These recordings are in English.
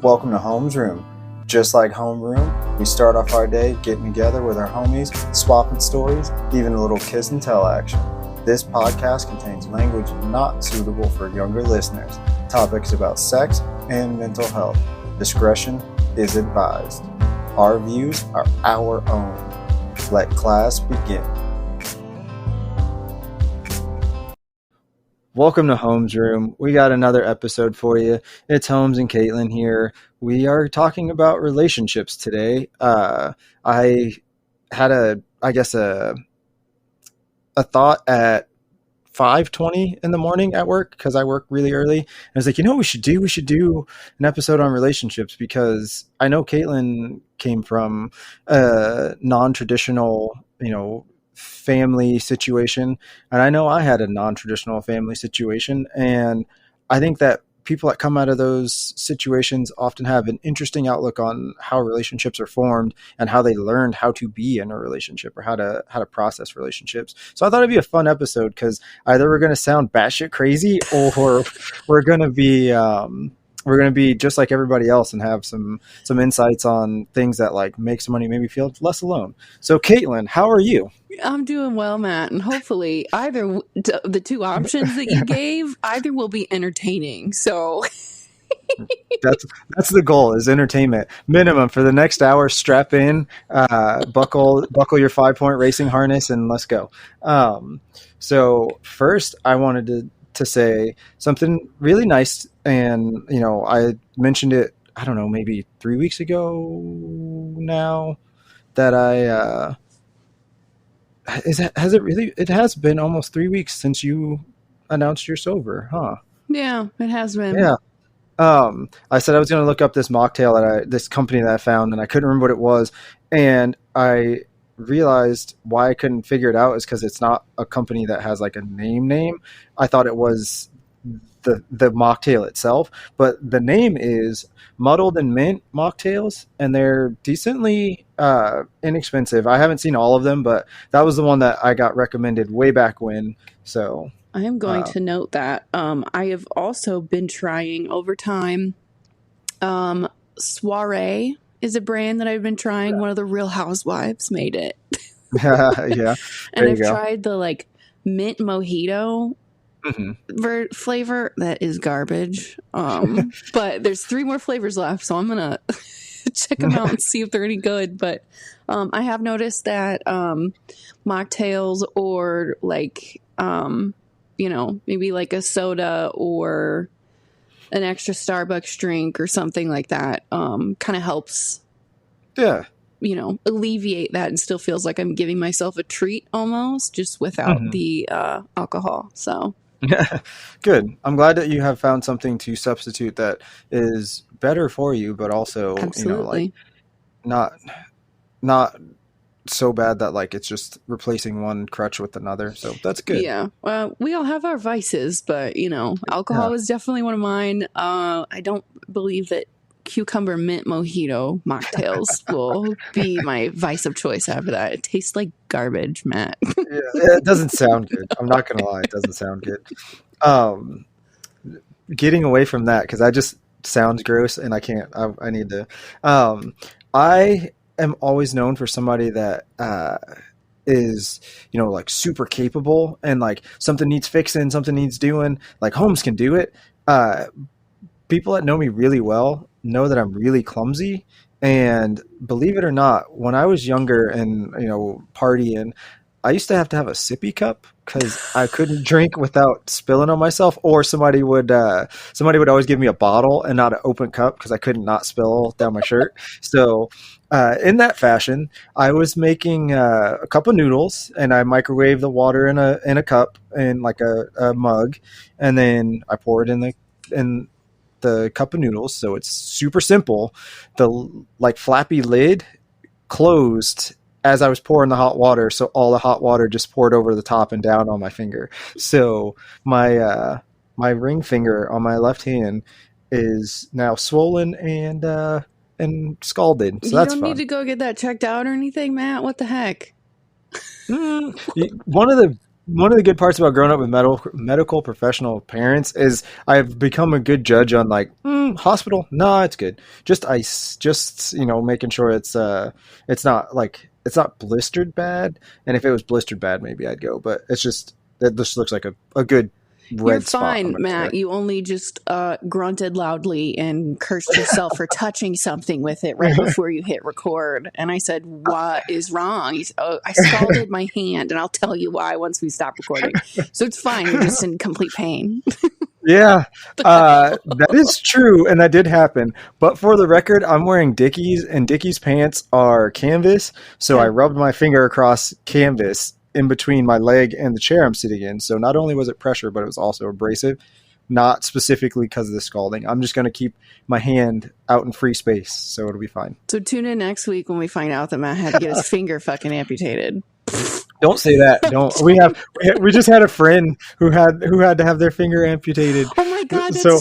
Welcome to Home's Room. Just like Homeroom, we start off our day getting together with our homies, swapping stories, even a little kiss and tell action. This podcast contains language not suitable for younger listeners, topics about sex and mental health. Discretion is advised. Our views are our own. Let class begin. Welcome to Home's Room. We got another episode for you. It's Holmes and Caitlin here. We are talking about relationships today. I had a thought at 5:20 in the morning at work because I work really early. And I was like, you know what we should do? We should do an episode on relationships because I know Caitlin came from a non-traditional, family situation, and I know I had a non-traditional family situation, and I think that people that come out of those situations often have an interesting outlook on how relationships are formed and how they learned how to be in a relationship or how to process relationships. So I thought it'd be a fun episode because either we're going to sound batshit crazy or we're going to be just like everybody else and have some insights on things that like make somebody maybe feel less alone. So Caitlin, how are you? I'm doing well, Matt, and hopefully either the two options that you gave, either will be entertaining. So that's the goal, is entertainment minimum for the next hour. Strap in, buckle your 5-point racing harness, and let's go. So first, I wanted to say something really nice, and I mentioned it, I don't know, maybe 3 weeks ago now, that it has been almost 3 weeks since you announced you're sober, huh? Yeah, it has been. Yeah. I said I was going to look up this mocktail this company that I found, and I couldn't remember what it was, and I realized why I couldn't figure it out is because it's not a company that has like a name. I thought it was the mocktail itself, but the name is Muddled and Mint Mocktails, and they're decently inexpensive. I haven't seen all of them, but that was the one that I got recommended way back when. So I am going to note that. I have also been trying over time. Soiree is a brand that I've been trying. One of the Real Housewives made it. Yeah. And I've tried the mint mojito flavor. That is garbage. But there's 3 more flavors left, so I'm gonna check them out and see if they're any good. But I have noticed that mocktails or maybe like a soda or an extra Starbucks drink or something like that kind of helps. Yeah. Alleviate that and still feels like I'm giving myself a treat almost, just without the alcohol. So good. I'm glad that you have found something to substitute that is better for you, but also, absolutely. Not so bad that it's just replacing one crutch with another. So that's good. Yeah. Well, we all have our vices, but alcohol is definitely one of mine. I don't believe that cucumber mint mojito mocktails will be my vice of choice after that. It tastes like garbage, Matt. Yeah, it doesn't sound good. I'm not gonna lie, it doesn't sound good. Getting away from that, because that just sounds gross and I can't. I need to. I am always known for somebody that is super capable, and something needs fixing, something needs doing, Holmes can do it. People that know me really well know that I'm really clumsy, and believe it or not, when I was younger and partying, I used to have a sippy cup because I couldn't drink without spilling on myself, or somebody would always give me a bottle and not an open cup because I couldn't not spill down my shirt. So in that fashion, I was making a cup of noodles, and I microwaved the water in a cup in a mug, and then I pour it in the cup of noodles. So it's super simple. The flappy lid closed as I was pouring the hot water, so all the hot water just poured over the top and down on my finger. So my ring finger on my left hand is now swollen and scalded. So you that's don't fun. need to go get that checked out or anything, Matt. What the heck? One of the one of the good parts about growing up with medical professional parents is I've become a good judge on like hospital. No, it's good. Just ice. Just making sure it's not like it's not blistered bad. And if it was blistered bad, maybe I'd go. But it's just that this looks like a good You're red spot. fine, Matt. Say. You only just grunted loudly and cursed yourself for touching something with it right before you hit record. And I said, "What is wrong?" He said, "Oh, I scalded my hand, and I'll tell you why once we stop recording." So it's fine. You're just in complete pain. Yeah, that is true, and that did happen. But for the record, I'm wearing Dickies, and Dickies pants are canvas, so I rubbed my finger across canvas in between my leg and the chair I'm sitting in. So not only was it pressure, but it was also abrasive, not specifically because of the scalding. I'm just going to keep my hand out in free space, so it'll be fine. So tune in next week when we find out that Matt had to get his finger fucking amputated. Don't say that. Don't. We just had a friend who had to have their finger amputated. Oh my god! So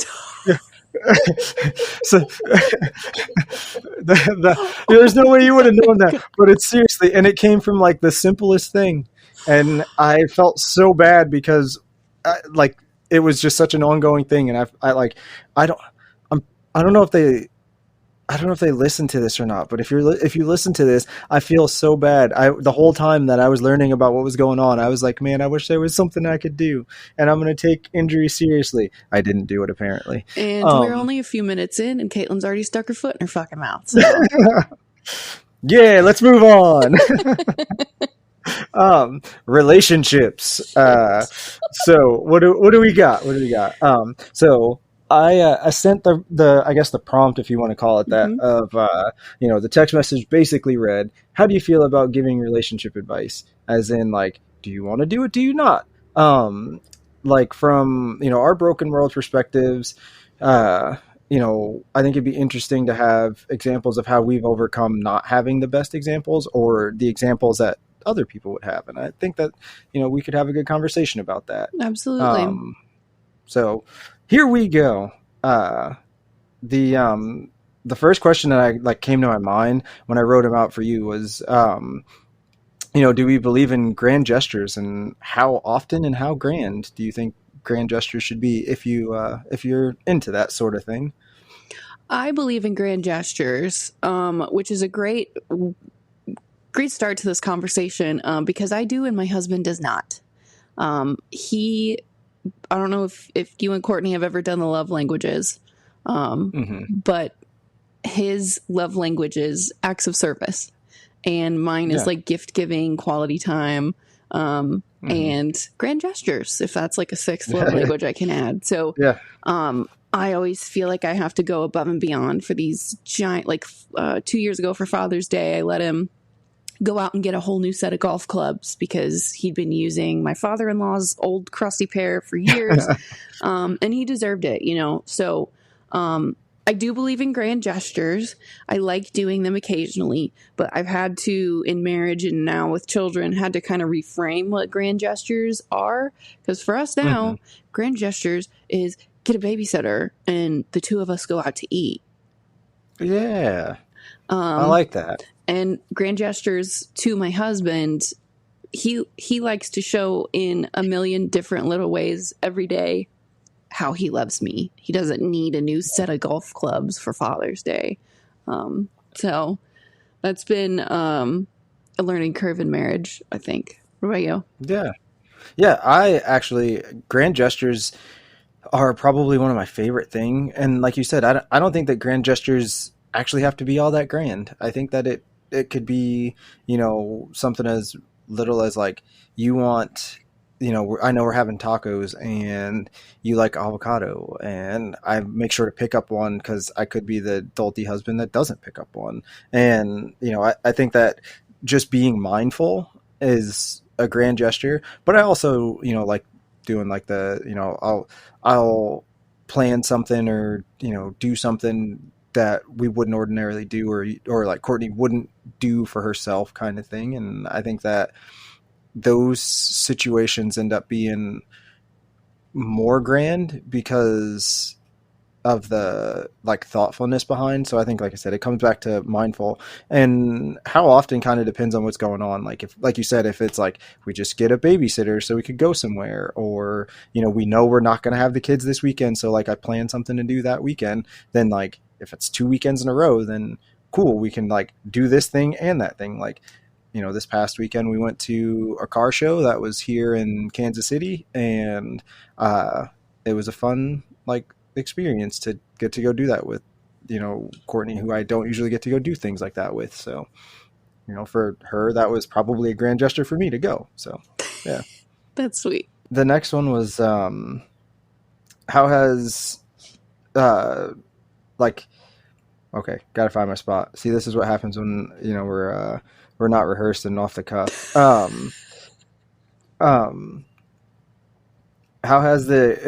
there's no way you would have known that, but it's seriously, and it came from like the simplest thing, and I felt so bad because it was just such an ongoing thing, and I don't know if they listen to this or not, but if you listen to this, I feel so bad. The whole time that I was learning about what was going on, I was like, man, I wish there was something I could do, and I'm going to take injury seriously. I didn't do it, apparently. And we're only a few minutes in, and Caitlin's already stuck her foot in her fucking mouth. So. Yeah, let's move on. Relationships. So what do we got? So I sent the I guess the prompt, if you want to call it that, of the text message basically read, how do you feel about giving relationship advice? As in, like, do you want to do it? Do you not? Like from our broken world perspectives, I think it'd be interesting to have examples of how we've overcome not having the best examples or the examples that other people would have, and I think that we could have a good conversation about that. Absolutely. So here we go. The first question that I came to my mind when I wrote them out for you was, do we believe in grand gestures, and how often and how grand do you think grand gestures should be if you're into that sort of thing? I believe in grand gestures, which is a great start to this conversation, because I do and my husband does not. I don't know if you and Courtney have ever done the love languages, but his love language is acts of service, and mine is like gift giving, quality time, and grand gestures, if that's like a sixth love language I can add. So I always feel like I have to go above and beyond for these giant, 2 years ago for Father's Day, I let him go out and get a whole new set of golf clubs because he'd been using my father-in-law's old crusty pair for years. And he deserved it, So I do believe in grand gestures. I like doing them occasionally, but I've had to, in marriage and now with children, had to kind of reframe what grand gestures are. Because for us now, grand gestures is get a babysitter and the two of us go out to eat. Yeah. I like that. And grand gestures to my husband, he likes to show in a million different little ways every day how he loves me. He doesn't need a new set of golf clubs for Father's Day. So that's been a learning curve in marriage, I think. What about you? Yeah. I actually, grand gestures are probably one of my favorite thing. And like you said, I don't think that grand gestures actually have to be all that grand. I think that it could be, something as little as like you want, I know we're having tacos and you like avocado, and I make sure to pick up one because I could be the adulty husband that doesn't pick up one. And, I think that just being mindful is a grand gesture, but I also, like doing like the, I'll plan something or, do something that we wouldn't ordinarily do or like Courtney wouldn't do for herself kind of thing. And I think that those situations end up being more grand because of the like thoughtfulness behind. So I think, like I said, it comes back to mindful, and how often kind of depends on what's going on. Like if, like you said, if it's like we just get a babysitter so we could go somewhere, or we know we're not going to have the kids this weekend, so like I plan something to do that weekend. Then like if it's 2 weekends in a row, then cool, we can like do this thing and that thing. Like this past weekend we went to a car show that was here in Kansas City, and it was a fun like experience to get to go do that with Courtney, who I don't usually get to go do things like that with. So for her, that was probably a grand gesture for me to go. So yeah. That's sweet. The next one was how has like, okay, gotta find my spot. See, this is what happens when we're not rehearsed and off the cuff. How has the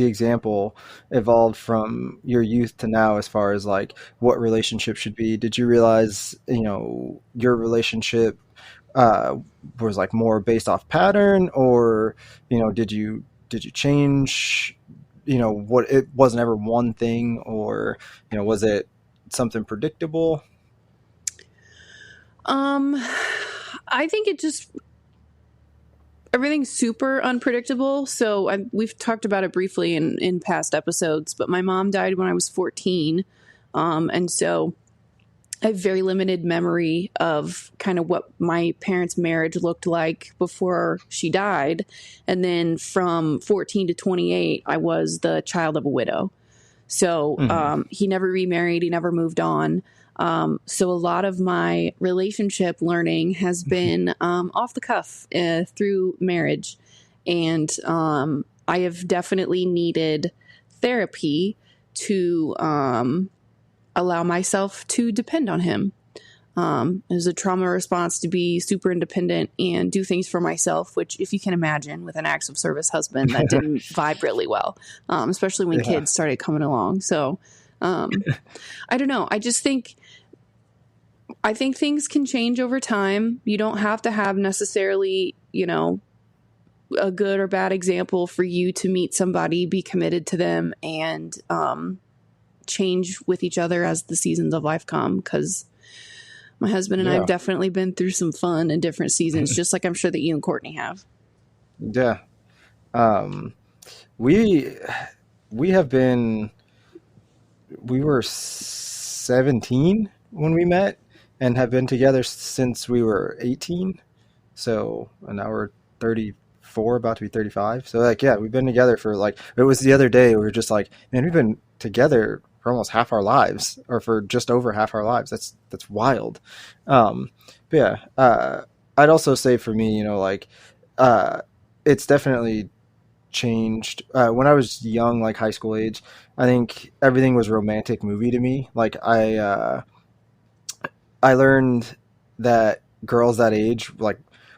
example evolved from your youth to now, as far as like what relationship should be? Did you realize your relationship was like more based off pattern, or did you change? What, it wasn't ever one thing, or was it something predictable? I think it just, everything's super unpredictable. So we've talked about it briefly in past episodes, but my mom died when I was 14. And so I have very limited memory of kind of what my parents' marriage looked like before she died. And then from 14 to 28, I was the child of a widow. So he never remarried. He never moved on. So a lot of my relationship learning has been off the cuff through marriage. And I have definitely needed therapy to allow myself to depend on him. It was a trauma response to be super independent and do things for myself, which, if you can imagine, with an acts of service husband, that didn't vibe really well, especially when kids started coming along. So I don't know. I think things can change over time. You don't have to have necessarily, a good or bad example for you to meet somebody, be committed to them, and change with each other as the seasons of life come. Because my husband and I have definitely been through some fun in different seasons, just like I'm sure that you and Courtney have. Yeah. We were 17 when we met, and have been together since we were 18. So, and now we're 34, about to be 35. So like, yeah, we've been together for like, it was the other day, we were just like, man, we've been together for almost half our lives, or for just over half our lives. That's wild. But yeah, I'd also say for me, it's definitely changed. When I was young, like high school age, I think everything was romantic movie to me. Like I learned that girls that age like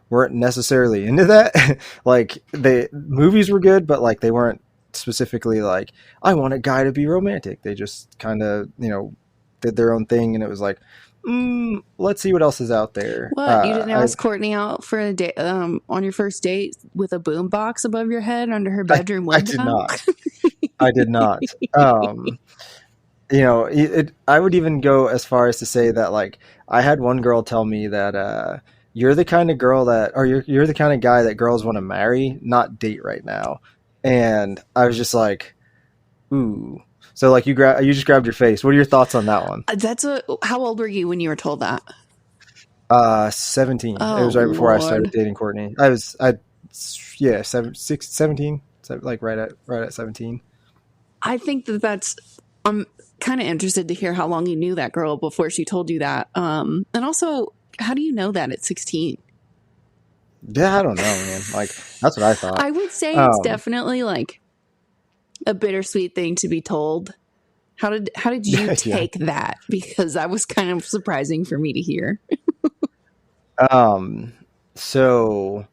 weren't necessarily into that. Like the movies were good, but like they weren't specifically like, I want a guy to be romantic. They just kind of did their own thing, and it was like, let's see what else is out there. What, you didn't ask Courtney out for a date on your first date with a boom box above your head under her bedroom window? I did not. I would even go as far as to say that like I had one girl tell me that you're the kind of girl that, or you're the kind of guy that girls want to marry, not date right now. And I was just like, ooh. So like you just grabbed your face. What are your thoughts on that one? How old were you when you were told that? 17. Oh, it was right before Lord. I started dating Courtney. 17, like right at 17. I think I'm kind of interested to hear how long you knew that girl before she told you that. And also, how do you know that at 16? Yeah, I don't know, man. Like, that's what I thought. I would say it's definitely like a bittersweet thing to be told. How did you take that? Because that was kind of surprising for me to hear. So,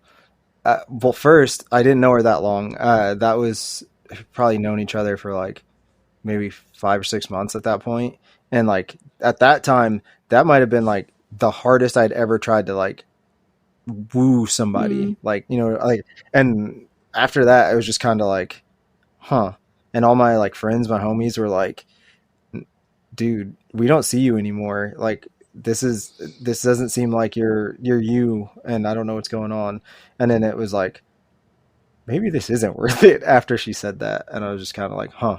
well, first, I didn't know her that long. That was probably known each other for like maybe 5 or 6 months at that point. And like at that time, that might have been like the hardest I'd ever tried to like woo somebody. Like, like, and after that, it was just kind of like, huh. and all my like friends, my homies were like, dude, we don't see you anymore. Like this doesn't seem like you're you, and I don't know what's going on. And then it was like, maybe this isn't worth it after she said that. And I was just kind of like, huh.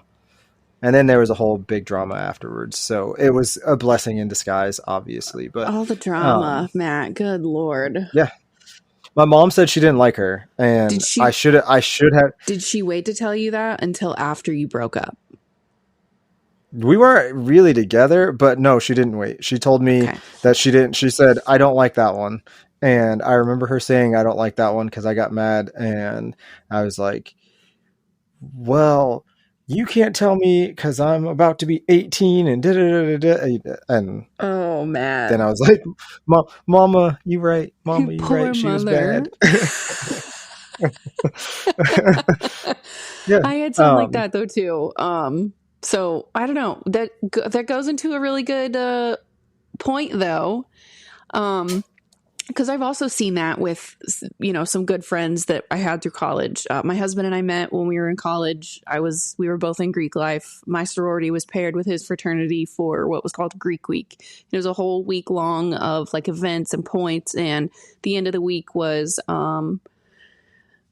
And then there was a whole big drama afterwards. So it was a blessing in disguise, obviously. But all the drama, Matt, good Lord. Yeah. My mom said she didn't like her, and I should have. Did she wait to tell you that until after you broke up? We weren't really together, but no, she didn't wait. She told me that she didn't. She said, I don't like that one. And I remember her saying, I don't like that one because I got mad. And I was like, well, you can't tell me because I'm about to be 18 and da-da-da-da-da. And oh, man. Then I was like, Mama, you right. Mama, you poor right. She mother. was bad. Yeah. I had something like that though too. So I don't know, that goes into a really good point though. Because I've also seen that with, some good friends that I had through college. My husband and I met when we were in college. We were both in Greek life. My sorority was paired with his fraternity for what was called Greek Week. It was a whole week long of like events and points. And the end of the week was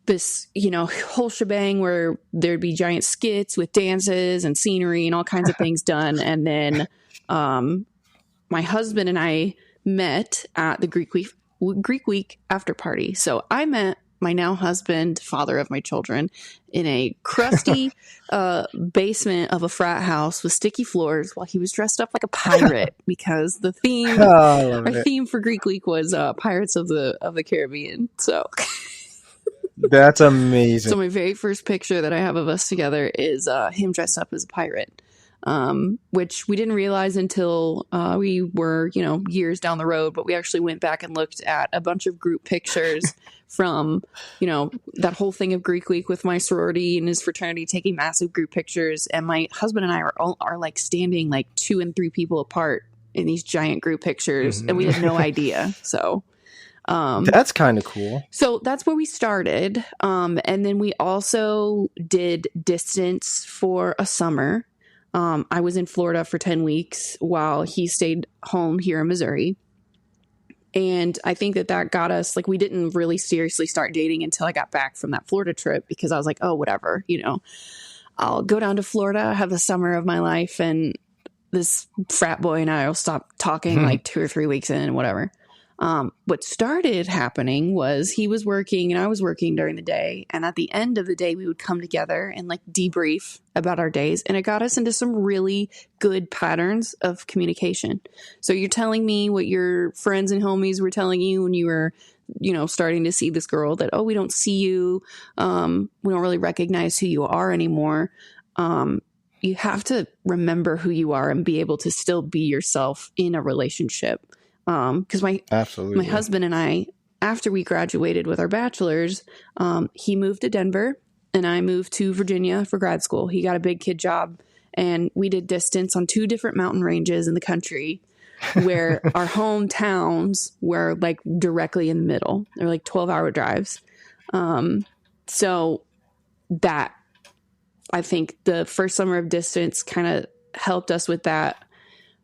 this, whole shebang where there'd be giant skits with dances and scenery and all kinds of things done. And then my husband and I met at the Greek Week after party. So I met my now husband, father of my children, in a crusty basement of a frat house with sticky floors while he was dressed up like a pirate because the theme, theme for Greek Week was Pirates of the Caribbean. So that's amazing. So my very first picture that I have of us together is him dressed up as a pirate. Which we didn't realize until we were, years down the road, but we actually went back and looked at a bunch of group pictures from, that whole thing of Greek Week with my sorority and his fraternity taking massive group pictures. And my husband and I are like standing like 2 and 3 people apart in these giant group pictures. Mm-hmm. And we had no idea. So that's kind of cool. So that's where we started. And then we also did distance for a summer. I was in Florida for 10 weeks while he stayed home here in Missouri. And I think that got us, like, we didn't really seriously start dating until I got back from that Florida trip because I was like, oh, whatever, I'll go down to Florida, have the summer of my life. And this frat boy and I will stop talking like 2 or 3 weeks in, whatever. What started happening was he was working and I was working during the day. And at the end of the day, we would come together and like debrief about our days. And it got us into some really good patterns of communication. So you're telling me what your friends and homies were telling you when you were, starting to see this girl that, oh, we don't see you. We don't really recognize who you are anymore. You have to remember who you are and be able to still be yourself in a relationship. Because my husband and I, after we graduated with our bachelors, he moved to Denver and I moved to Virginia for grad school. He got a big kid job and we did distance on 2 different mountain ranges in the country where our hometowns were like directly in the middle. They're like 12-hour drives. So that, I think the first summer of distance kind of helped us with that.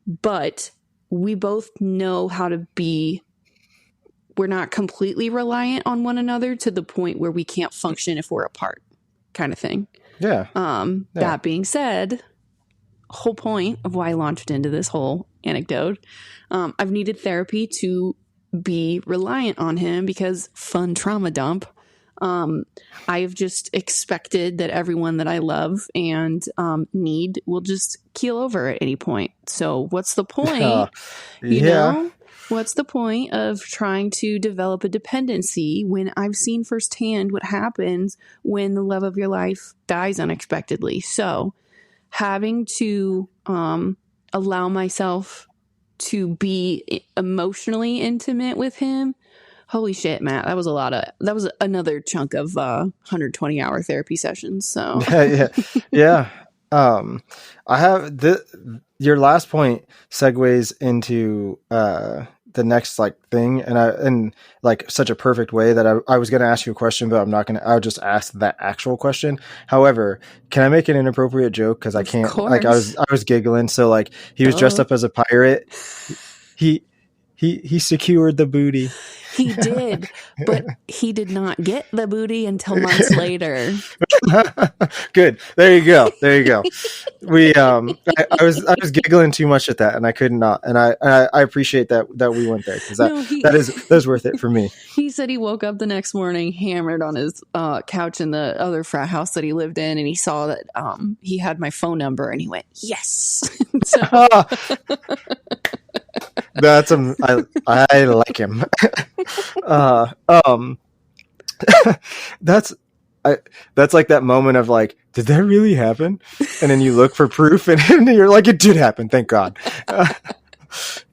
But we both know how to we're not completely reliant on one another to the point where we can't function if we're apart, kind of thing. Yeah. That being said, whole point of why I launched into this whole anecdote, I've needed therapy to be reliant on him because fun trauma dump. I've just expected that everyone that I love and need will just keel over at any point. So what's the point? What's the point of trying to develop a dependency when I've seen firsthand what happens when the love of your life dies unexpectedly? So having to allow myself to be emotionally intimate with him. Holy shit, Matt. That was another chunk of 120-hour therapy sessions. So yeah. I have your last point segues into the next like thing, and like such a perfect way that I was going to ask you a question, but I'm not going to. I'll just ask that actual question. However, can I make an inappropriate joke? Because I Of can't. Like course. I was giggling. So like he was dressed up as a pirate. He he secured the booty. He did, but he did not get the booty until months later. Good. There you go. There you go. I was giggling too much at that, and I could not. And I appreciate that we went there, because that is worth it for me. He said he woke up the next morning hammered on his couch in the other frat house that he lived in, and he saw that he had my phone number, and he went, yes. So, that's I like him. That's like that moment of like, did that really happen? And then you look for proof, and you're like, it did happen, thank God.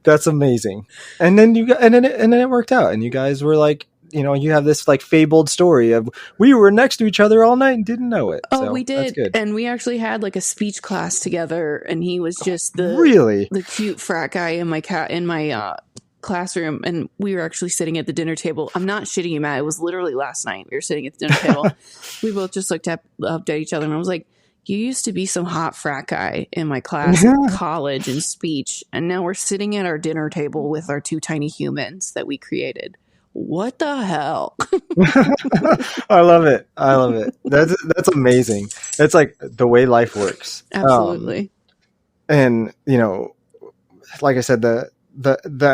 That's amazing. And then it worked out, and you guys were like, you know, you have this like fabled story of we were next to each other all night and didn't know it. Oh, so we did. That's good. And we actually had like a speech class together, and he was just the cute frat guy in my classroom, and we were actually sitting at the dinner table. I'm not shitting you, Matt. It was literally last night. We were sitting at the dinner table. We both just looked up at each other, and I was like, you used to be some hot frat guy in my class in college in speech, and now we're sitting at our dinner table with our two tiny humans that we created. What the hell? I love it. That's amazing. It's like the way life works. Absolutely. And you know, like I said, the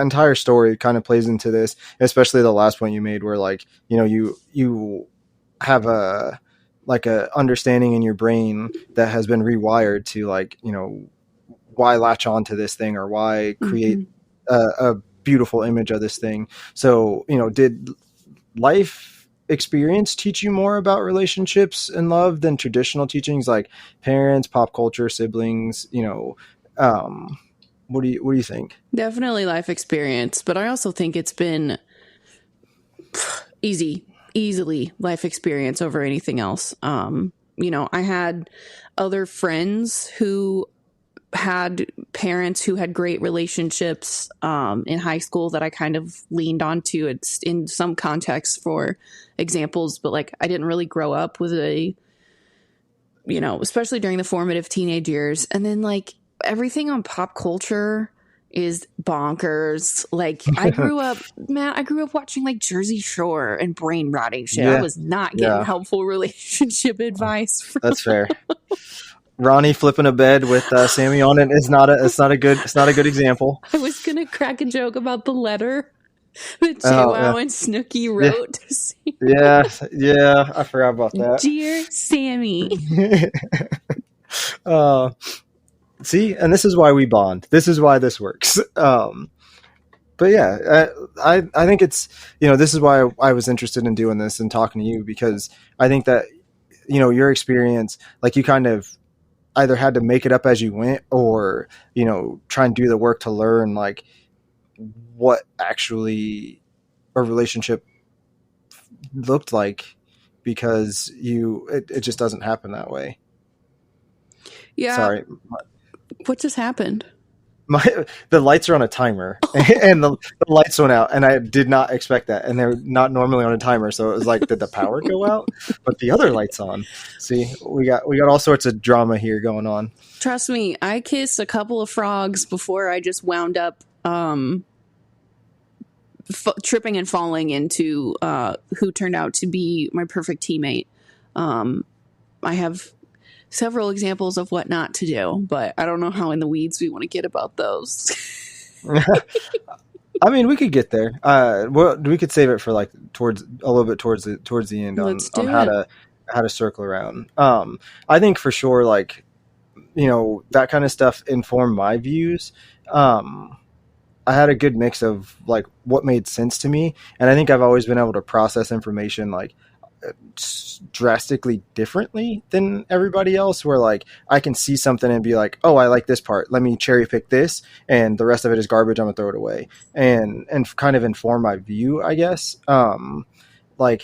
entire story kind of plays into this, especially the last point you made, where like, you know, you have a understanding in your brain that has been rewired to like, you know, why latch on to this thing, or why create a beautiful image of this thing. So, you know, did life experience teach you more about relationships and love than traditional teachings like parents, pop culture, siblings? You know, what do you think? Definitely life experience, but I also think it's been easily life experience over anything else. You know, I had other friends who had parents who had great relationships in high school that I kind of leaned onto. It's in some contexts for examples, but like I didn't really grow up with a, you know, especially during the formative teenage years. And then like everything on pop culture is bonkers. Like I grew up watching like Jersey Shore and brain rotting shit. Yeah. I was not getting helpful relationship advice. That's fair. Ronnie flipping a bed with Sammy on it is not a good example. I was gonna crack a joke about the letter that JWoww and Snooki wrote to Sammy. Yeah, I forgot about that. Dear Sammy. See, and this is why we bond. This is why this works. But yeah, I think it's, you know, this is why I was interested in doing this and talking to you, because I think that, you know, your experience, like you kind of either had to make it up as you went, or, you know, try and do the work to learn like what actually a relationship looked like, because it just doesn't happen that way. Yeah. Sorry. What just happened? The lights are on a timer, and the lights went out, and I did not expect that, and they're not normally on a timer, so it was like, did the power go out? But the other light's on. See, we got all sorts of drama here going on. Trust me, I kissed a couple of frogs before I just wound up tripping and falling into who turned out to be my perfect teammate. I have several examples of what not to do, but I don't know how in the weeds we want to get about those. I mean, we could get there. Well, we could save it for like towards the end on how to circle around. I think for sure, like, you know, that kind of stuff informed my views. I had a good mix of like what made sense to me, and I think I've always been able to process information like drastically differently than everybody else, where like I can see something and be like, oh, I like this part, let me cherry pick this, and the rest of it is garbage, I'm gonna throw it away, and kind of inform my view, I guess. Like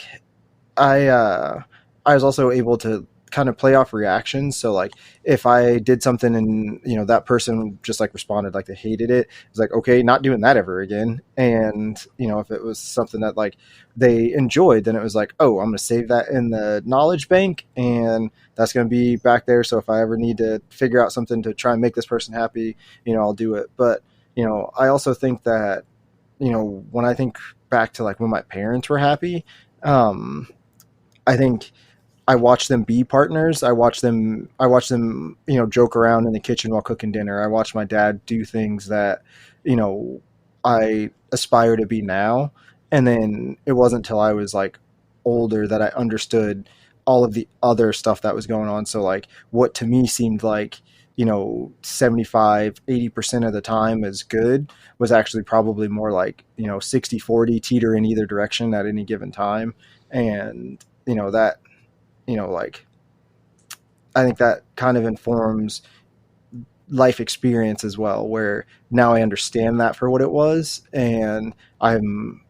I was also able to kind of play off reactions. So like if I did something and that person just like responded like they hated it, it's like, okay, not doing that ever again. And if it was something that like they enjoyed, then it was like, oh, I'm going to save that in the knowledge bank and that's going to be back there. So if I ever need to figure out something to try and make this person happy, I'll do it. But I also think that when I think back to like when my parents were happy, I think I watched them be partners. I watched them, joke around in the kitchen while cooking dinner. I watched my dad do things that, I aspire to be now. And then it wasn't until I was like older that I understood all of the other stuff that was going on. So like what to me seemed like, 75, 80% of the time is good was actually probably more like, 60-40 teeter in either direction at any given time. And, that, like, I think that kind of informs life experience as well, where now I understand that for what it was. And I'm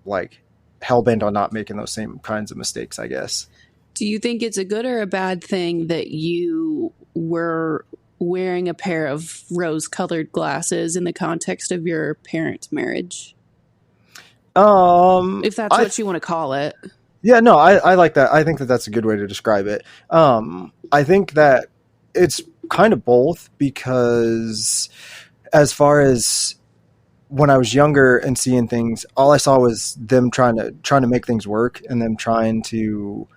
like hell bent on not making those same kinds of mistakes, I guess. Do you think it's a good or a bad thing that you were wearing a pair of rose-colored glasses in the context of your parents' marriage? If that's what you want to call it. Yeah, no, I like that. I think that that's a good way to describe it. I think that it's kind of both, because as far as when I was younger and seeing things, all I saw was them trying to make things work and them trying to,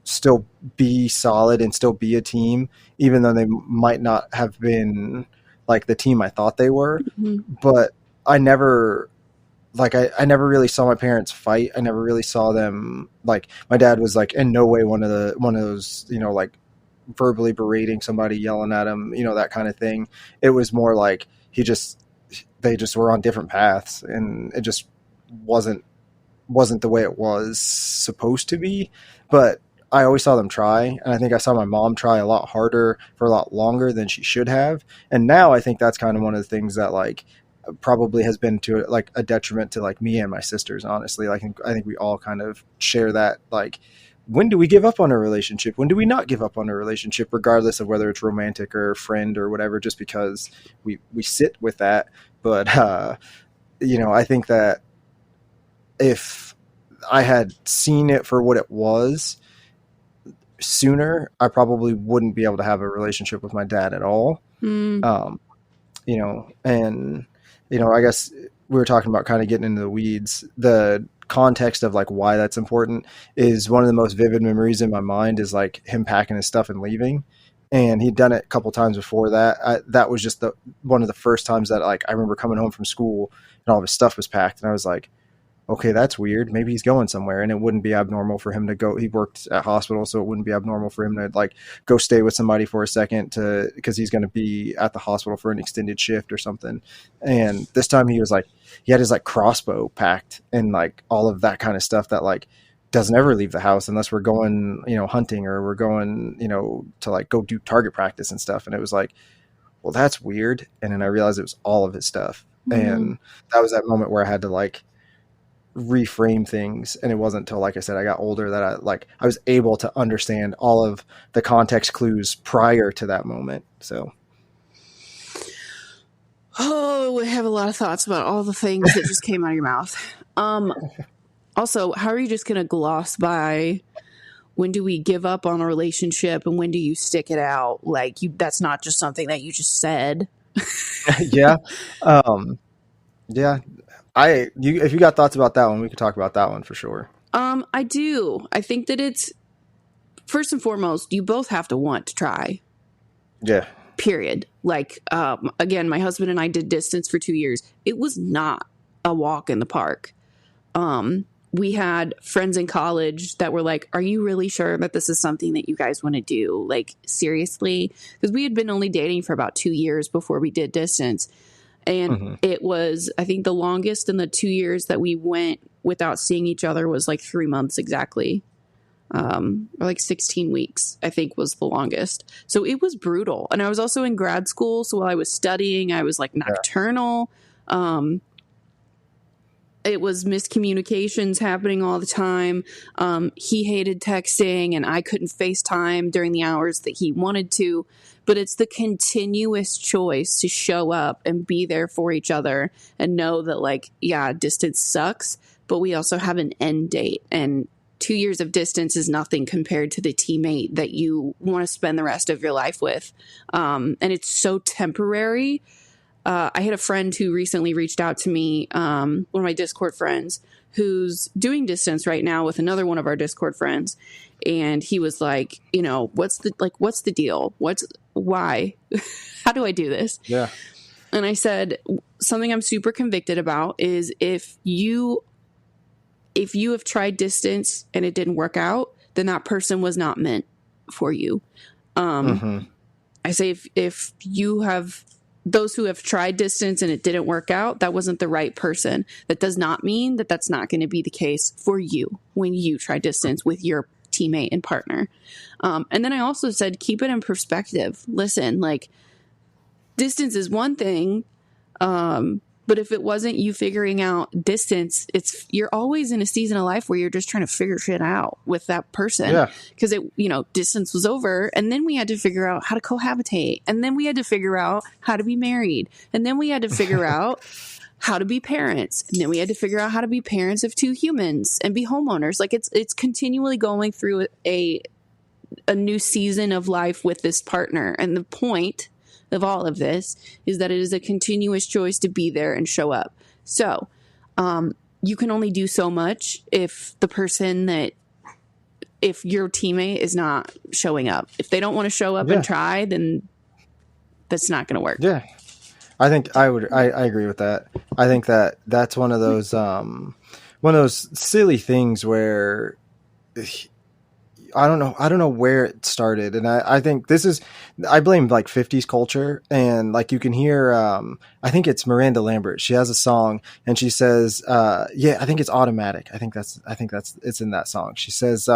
still be solid and still be a team, even though they might not have been like the team I thought they were. Mm-hmm. But I never really saw my parents fight. I never really saw them, like, my dad was like in no way one of those, like verbally berating somebody, yelling at him, that kind of thing. It was more like they just were on different paths, and it just wasn't the way it was supposed to be. But I always saw them try, and I think I saw my mom try a lot harder for a lot longer than she should have. And now I think that's kind of one of the things that like probably has been to like a detriment to like me and my sisters, honestly. Like I think we all kind of share that, like, when do we give up on a relationship? When do we not give up on a relationship, regardless of whether it's romantic or friend or whatever, just because we sit with that. But I think that if I had seen it for what it was sooner, I probably wouldn't be able to have a relationship with my dad at all. And I guess we were talking about kind of getting into the weeds. The context of like why that's important is one of the most vivid memories in my mind is like him packing his stuff and leaving. And he'd done it a couple times before that. That was just one of the first times that like I remember coming home from school and all of his stuff was packed, and I was like, okay, that's weird. Maybe he's going somewhere. And it wouldn't be abnormal for him to go. He worked at hospital, so it wouldn't be abnormal for him to like go stay with somebody for a second because he's going to be at the hospital for an extended shift or something. And this time he had his like crossbow packed and like all of that kind of stuff that like doesn't ever leave the house unless we're going, hunting, or we're going, to like go do target practice and stuff. And it was like, well, that's weird. And then I realized it was all of his stuff. Mm-hmm. And that was that moment where I had to like reframe things. And it wasn't until, like I said, I got older that I was able to understand all of the context clues prior to that moment. So. Oh, I have a lot of thoughts about all the things that just came out of your mouth. Also, how are you just going to gloss by when do we give up on a relationship and when do you stick it out? Like, that's not just something that you just said. Yeah. Yeah. If you got thoughts about that one, we could talk about that one for sure. I do. I think that it's, first and foremost, you both have to want to try. Yeah. Period. Like, again, my husband and I did distance for 2 years. It was not a walk in the park. We had friends in college that were like, are you really sure that this is something that you guys want to do? Like, seriously? Because we had been only dating for about 2 years before we did distance. And It was, I think the longest in the 2 years that we went without seeing each other was like 3 months exactly. Or like 16 weeks, I think was the longest. So it was brutal. And I was also in grad school. So while I was studying, I was like nocturnal. it was miscommunications happening all the time. He hated texting and I couldn't FaceTime during the hours that he wanted to. But it's the continuous choice to show up and be there for each other and know that, like, yeah, distance sucks, but we also have an end date. And 2 years of distance is nothing compared to the teammate that you want to spend the rest of your life with. And it's so temporary. I had a friend who recently reached out to me, one of my Discord friends, who's doing distance right now with another one of our Discord friends. And he was like, you know, what's the deal? Why? How do I do this? Yeah. And I said, something I'm super convicted about is if you have tried distance and it didn't work out, then that person was not meant for you. I say if you have those who have tried distance and it didn't work out, that wasn't the right person. That does not mean that that's not going to be the case for you when you try distance with your teammate and partner. And then I also said, keep it in perspective. Listen, like, distance is one thing. But if it wasn't you figuring out distance, you're always in a season of life where you're just trying to figure shit out with that person. Yeah. Because distance was over, and then we had to figure out how to cohabitate, and then we had to figure out how to be married, and then we had to figure out how to be parents, and then we had to figure out how to be parents of 2 humans and be homeowners. Like, it's continually going through a new season of life with this partner, and the point of all of this is that it is a continuous choice to be there and show up. So you can only do so much if your teammate is not showing up. If they don't want to show up and try, then that's not going to work. Yeah. I think I agree with that. I think that's one of those silly things where I don't know where it started. And I think I blame like 50s culture, and like you can hear, I think it's Miranda Lambert. She has a song and she says, I think it's Automatic. I think it's in that song. She says,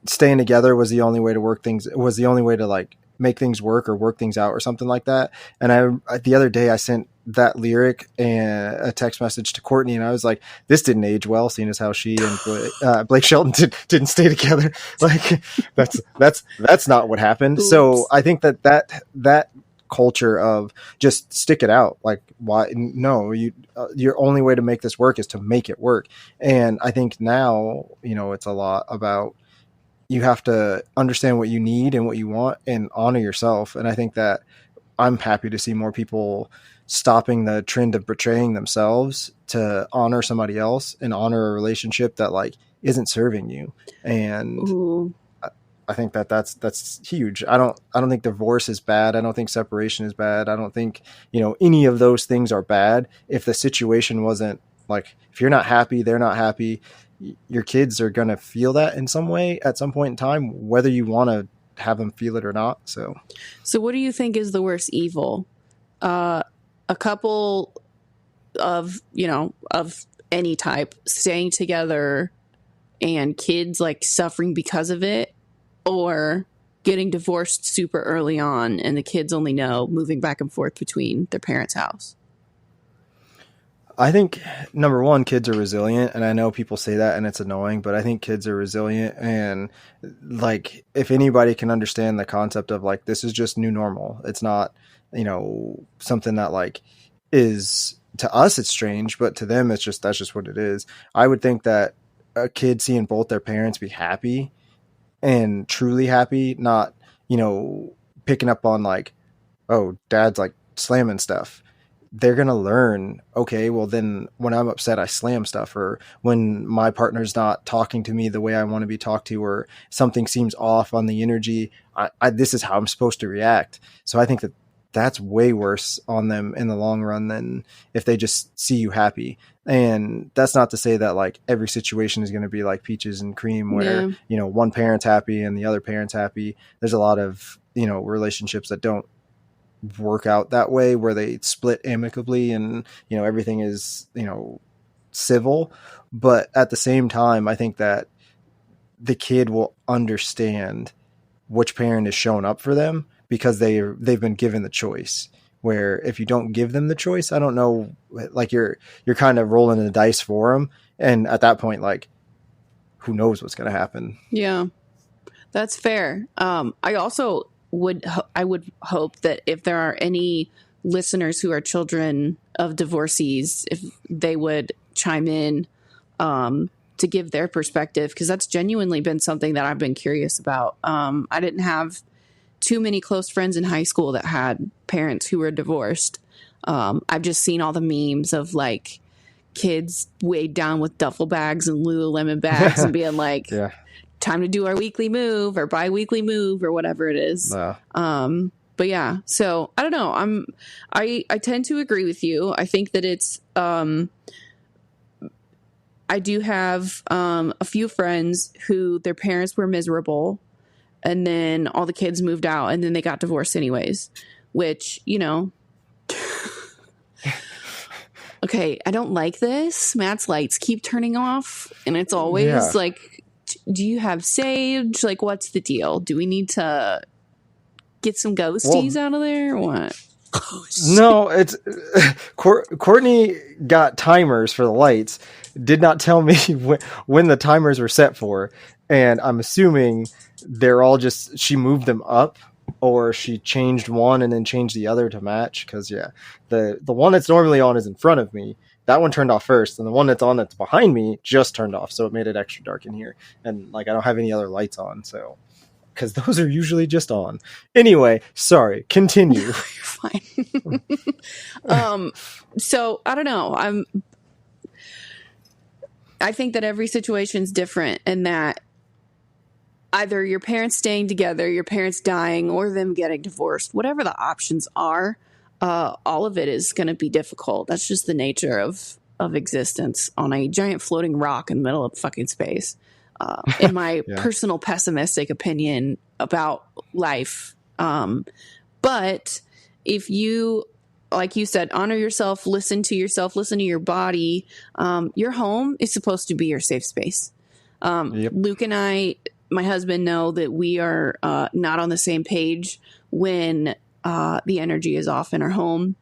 staying together was the only way to work things. It was the only way to like make things work or work things out or something like that. And the other day I sent that lyric and a text message to Courtney, and I was like, this didn't age well, seeing as how she and Blake Shelton didn't stay together. Like that's not what happened. Oops. So I think that culture of just stick it out. Like, why? No, your only way to make this work is to make it work. And I think now, it's a lot about, you have to understand what you need and what you want and honor yourself. And I think that I'm happy to see more people stopping the trend of betraying themselves to honor somebody else and honor a relationship that like isn't serving you. And I think that's huge. I don't think divorce is bad. I don't think separation is bad. I don't think, any of those things are bad. If the situation wasn't like, if you're not happy, they're not happy, your kids are going to feel that in some way at some point in time, whether you want to have them feel it or not. So what do you think is the worst evil? A couple of any type staying together and kids like suffering because of it, or getting divorced super early on and the kids only know moving back and forth between their parents' house? I think number one, kids are resilient, and I know people say that and it's annoying, but I think kids are resilient. And like, if anybody can understand the concept of like, this is just new normal. It's not, something that like is, to us, it's strange, but to them, that's just what it is. I would think that a kid seeing both their parents be happy and truly happy, not, picking up on like, oh, dad's like slamming stuff. They're going to learn, okay, well then when I'm upset, I slam stuff, or when my partner's not talking to me the way I want to be talked to, or something seems off on the energy, this is how I'm supposed to react. So I think that's way worse on them in the long run than if they just see you happy. And that's not to say that like every situation is going to be like peaches and cream where, one parent's happy and the other parent's happy. There's a lot of, relationships that don't work out that way, where they split amicably and everything is civil. But at the same time, I think that the kid will understand which parent is showing up for them because they've been given the choice. where if you don't give them the choice, I don't know, like you're kind of rolling the dice for them. And at that point, like, who knows what's going to happen? Yeah, that's fair. I also would hope that if there are any listeners who are children of divorcees, if they would chime in to give their perspective, because that's genuinely been something that I've been curious about. I didn't have too many close friends in high school that had parents who were divorced. I've just seen all the memes of like kids weighed down with duffel bags and Lululemon bags and being like, Yeah. time to do our weekly move or bi-weekly move or whatever it is. But yeah, so I don't know. I tend to agree with you. I think that it's, I do have a few friends who their parents were miserable and then all the kids moved out and then they got divorced anyways, which, you know, okay, I don't like this. Matt's lights keep turning off and it's always like, do you have Sage? Like, what's the deal? Do we need to get some ghosties out of there or what? Oh, no, it's Courtney got timers for the lights, did not tell me when the timers were set for, and I'm assuming they're all just, she moved them up or she changed one and then changed the other to match, because the one that's normally on is in front of me. That one turned off first, and the one that's on that's behind me just turned off, so it made it extra dark in here. And like I don't have any other lights on, so because those are usually just on. Anyway, sorry, continue. You're fine. So I don't know. I think that every situation is different, and that either your parents staying together, your parents dying, or them getting divorced, whatever the options are, all of it is going to be difficult. That's just the nature of existence on a giant floating rock in the middle of fucking space. In my personal pessimistic opinion about life. But if you, like you said, honor yourself, listen to your body, your home is supposed to be your safe space. Luke and I, my husband, know that we are not on the same page when the energy is off in our home.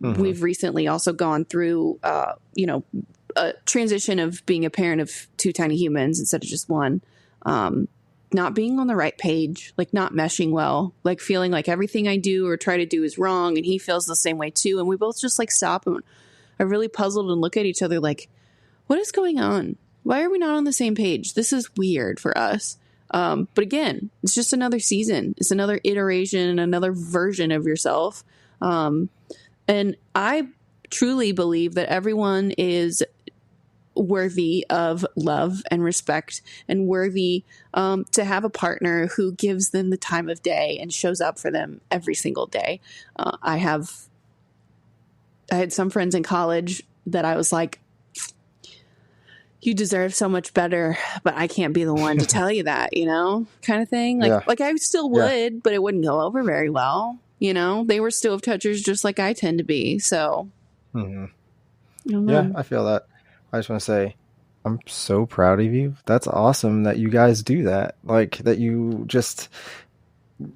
We've recently also gone through, a transition of being a parent of two tiny humans instead of just one, not being on the right page, like not meshing well, like feeling like everything I do or try to do is wrong. And he feels the same way too. And we both just like stop and are really puzzled and look at each other like, what is going on? Why are we not on the same page? This is weird for us. But again, it's just another season. It's another iteration, another version of yourself. And I truly believe that everyone is worthy of love and respect, and worthy to have a partner who gives them the time of day and shows up for them every single day. I had some friends in college that I was like, you deserve so much better, but I can't be the one to tell you that, kind of thing. Like I still would, but it wouldn't go over very well. They were stove touchers just like I tend to be. So I feel that. I just want to say, I'm so proud of you. That's awesome that you guys do that. Like that you just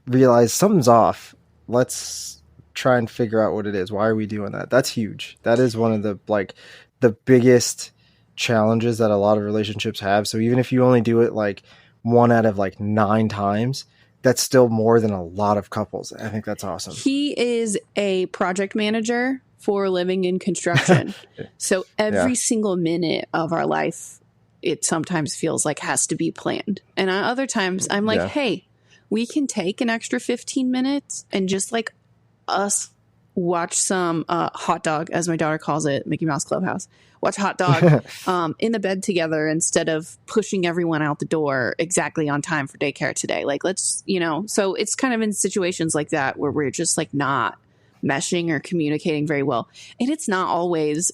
realize something's off. Let's try and figure out what it is. Why are we doing that? That's huge. That is one of the biggest challenges that a lot of relationships have. So even if you only do it like 1 out of like 9 times, that's still more than a lot of couples. I think that's awesome. He is a project manager for living in construction. So every single minute of our life, it sometimes feels like has to be planned. And other times I'm like, hey, we can take an extra 15 minutes and just like us watch some hot dog, as my daughter calls it, Mickey Mouse Clubhouse. Watch hot dog in the bed together instead of pushing everyone out the door exactly on time for daycare today. Like, let's, so it's kind of in situations like that where we're just like not meshing or communicating very well. And it's not always,